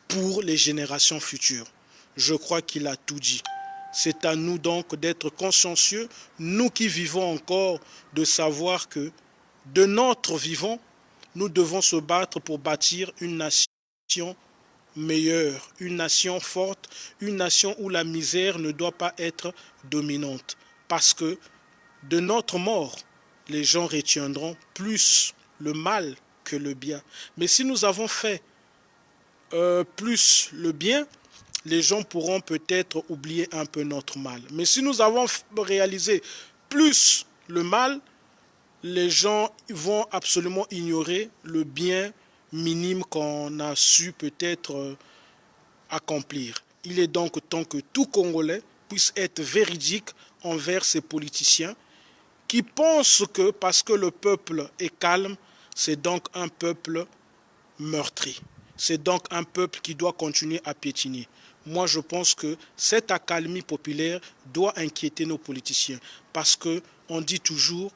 pour les générations futures. Je crois qu'il a tout dit. C'est à nous donc d'être consciencieux, nous qui vivons encore, de savoir que de notre vivant, nous devons se battre pour bâtir une nation meilleure, une nation forte, une nation où la misère ne doit pas être dominante. Parce que de notre mort, les gens retiendront plus le mal que le bien. Mais si nous avons fait plus le bien, les gens pourront peut-être oublier un peu notre mal. Mais si nous avons réalisé plus le mal, les gens vont absolument ignorer le bien minime qu'on a su peut-être accomplir. Il est donc temps que tout Congolais puisse être véridique envers ces politiciens qui pensent que parce que le peuple est calme, c'est donc un peuple meurtri. C'est donc un peuple qui doit continuer à piétiner. Moi, je pense que cette accalmie populaire doit inquiéter nos politiciens parce qu'on dit toujours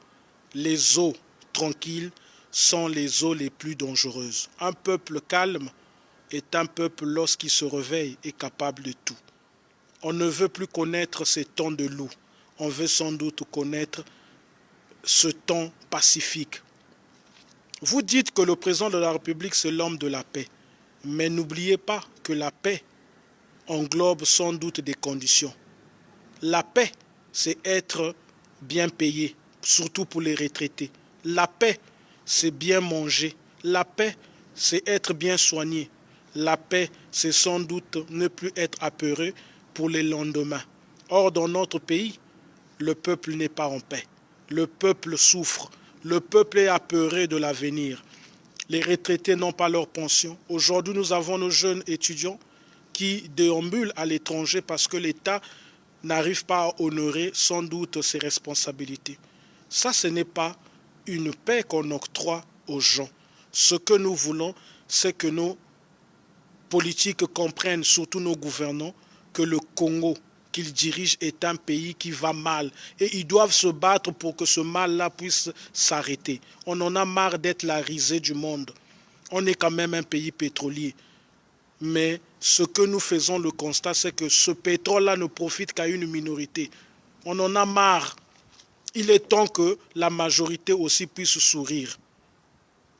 les eaux tranquilles sont les eaux les plus dangereuses. Un peuple calme est un peuple, lorsqu'il se réveille, est capable de tout. On ne veut plus connaître ces temps de loup. On veut sans doute connaître ce temps pacifique. Vous dites que le président de la République, c'est l'homme de la paix. Mais n'oubliez pas que la paix englobe sans doute des conditions. La paix, c'est être bien payé, surtout pour les retraités. La paix, c'est bien manger. La paix, c'est être bien soigné. La paix, c'est sans doute ne plus être apeuré pour les lendemains. Or, dans notre pays, le peuple n'est pas en paix. Le peuple souffre. Le peuple est apeuré de l'avenir. Les retraités n'ont pas leur pension. Aujourd'hui, nous avons nos jeunes étudiants qui déambulent à l'étranger parce que l'État n'arrive pas à honorer sans doute ses responsabilités. Ça, ce n'est pas une paix qu'on octroie aux gens. Ce que nous voulons, c'est que nos politiques comprennent, surtout nos gouvernants, que le Congo qu'ils dirigent est un pays qui va mal. Et ils doivent se battre pour que ce mal-là puisse s'arrêter. On en a marre d'être la risée du monde. On est quand même un pays pétrolier. Mais ce que nous faisons, le constat, c'est que ce pétrole-là ne profite qu'à une minorité. On en a marre. Il est temps que la majorité aussi puisse sourire.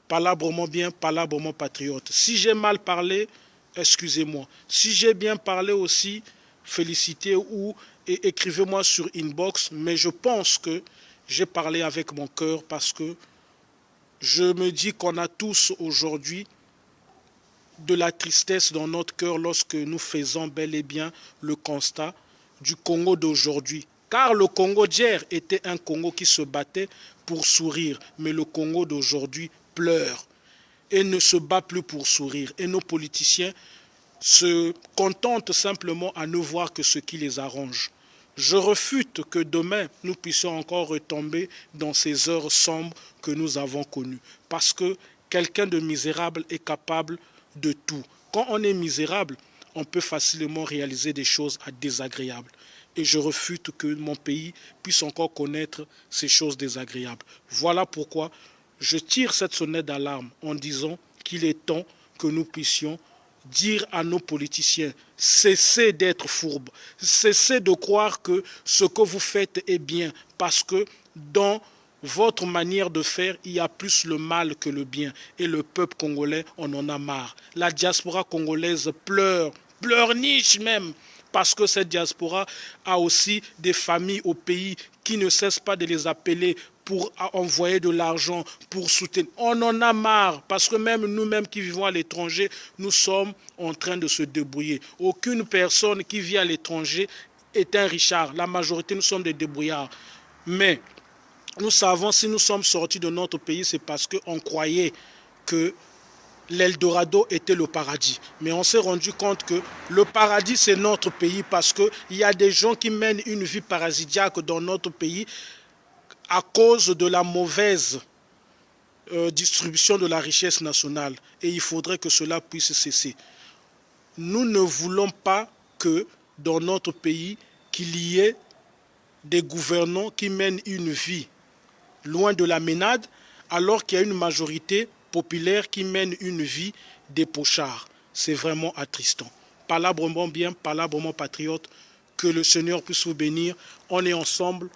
Palabrement bien, palabrement patriote. Si j'ai mal parlé, excusez-moi. Si j'ai bien parlé aussi, félicitez ou écrivez-moi sur inbox. Mais je pense que j'ai parlé avec mon cœur parce que je me dis qu'on a tous aujourd'hui de la tristesse dans notre cœur lorsque nous faisons bel et bien le constat du Congo d'aujourd'hui. Car le Congo d'hier était un Congo qui se battait pour sourire, mais le Congo d'aujourd'hui pleure et ne se bat plus pour sourire. Et nos politiciens se contentent simplement à ne voir que ce qui les arrange. Je refute que demain, nous puissions encore retomber dans ces heures sombres que nous avons connues. Parce que quelqu'un de misérable est capable de tout. Quand on est misérable, on peut facilement réaliser des choses désagréables. Et je refute que mon pays puisse encore connaître ces choses désagréables. Voilà pourquoi je tire cette sonnette d'alarme en disant qu'il est temps que nous puissions dire à nos politiciens, cessez d'être fourbes, cessez de croire que ce que vous faites est bien, parce que dans votre manière de faire, il y a plus le mal que le bien. Et le peuple congolais, on en a marre. La diaspora congolaise pleurniche même, parce que cette diaspora a aussi des familles au pays qui ne cessent pas de les appeler pour envoyer de l'argent, pour soutenir. On en a marre, parce que même nous-mêmes qui vivons à l'étranger, nous sommes en train de se débrouiller. Aucune personne qui vit à l'étranger est un Richard. La majorité, nous sommes des débrouillards. Mais nous savons, si nous sommes sortis de notre pays, c'est parce qu'on croyait que l'Eldorado était le paradis. Mais on s'est rendu compte que le paradis, c'est notre pays, parce qu'il y a des gens qui mènent une vie parasitiaque dans notre pays à cause de la mauvaise distribution de la richesse nationale. Et il faudrait que cela puisse cesser. Nous ne voulons pas que dans notre pays, qu'il y ait des gouvernants qui mènent une vie loin de la ménade, alors qu'il y a une majorité populaire qui mène une vie des pochards. C'est vraiment attristant. Palabrement bien, palabrement patriote, que le Seigneur puisse vous bénir. On est ensemble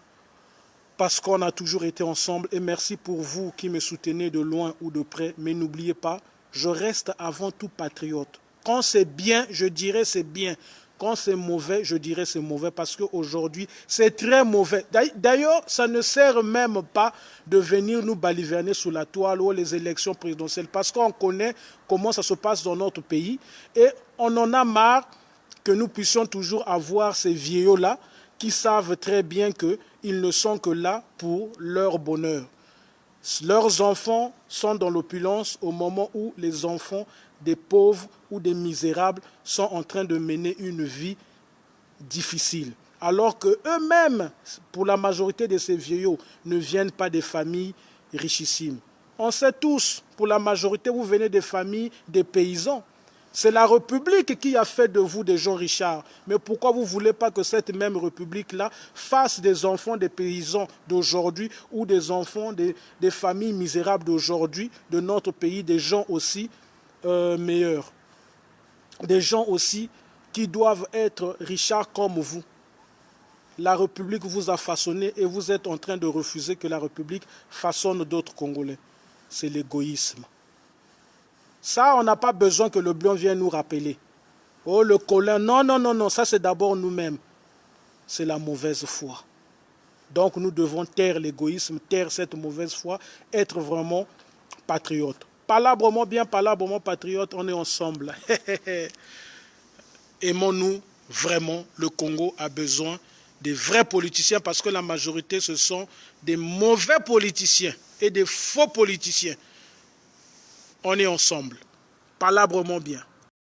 parce qu'on a toujours été ensemble. Et merci pour vous qui me soutenez de loin ou de près. Mais n'oubliez pas, je reste avant tout patriote. Quand c'est bien, je dirais c'est bien. Quand c'est mauvais, je dirais c'est mauvais parce qu'aujourd'hui, c'est très mauvais. D'ailleurs, ça ne sert même pas de venir nous baliverner sous la toile ou les élections présidentielles parce qu'on connaît comment ça se passe dans notre pays et on en a marre que nous puissions toujours avoir ces vieillots-là qui savent très bien qu'ils ne sont que là pour leur bonheur. Leurs enfants sont dans l'opulence au moment où les enfants des pauvres ou des misérables sont en train de mener une vie difficile. Alors que eux-mêmes, pour la majorité de ces vieillots, ne viennent pas des familles richissimes. On sait tous, pour la majorité, vous venez des familles des paysans. C'est la République qui a fait de vous des gens richards. Mais pourquoi vous ne voulez pas que cette même République-là fasse des enfants des paysans d'aujourd'hui ou des enfants des familles misérables d'aujourd'hui, de notre pays, des gens aussi meilleurs, des gens aussi qui doivent être richards comme vous. La République vous a façonné et vous êtes en train de refuser que la République façonne d'autres Congolais. C'est l'égoïsme. Ça, on n'a pas besoin que le blanc vienne nous rappeler. Oh, le colin, non, non, non, non, ça c'est d'abord nous-mêmes. C'est la mauvaise foi. Donc nous devons taire l'égoïsme, taire cette mauvaise foi, être vraiment patriote. Palabrement bien, palabrement patriote, on est ensemble. Aimons-nous vraiment, le Congo a besoin des vrais politiciens parce que la majorité, ce sont des mauvais politiciens et des faux politiciens. On est ensemble. Palabrement bien.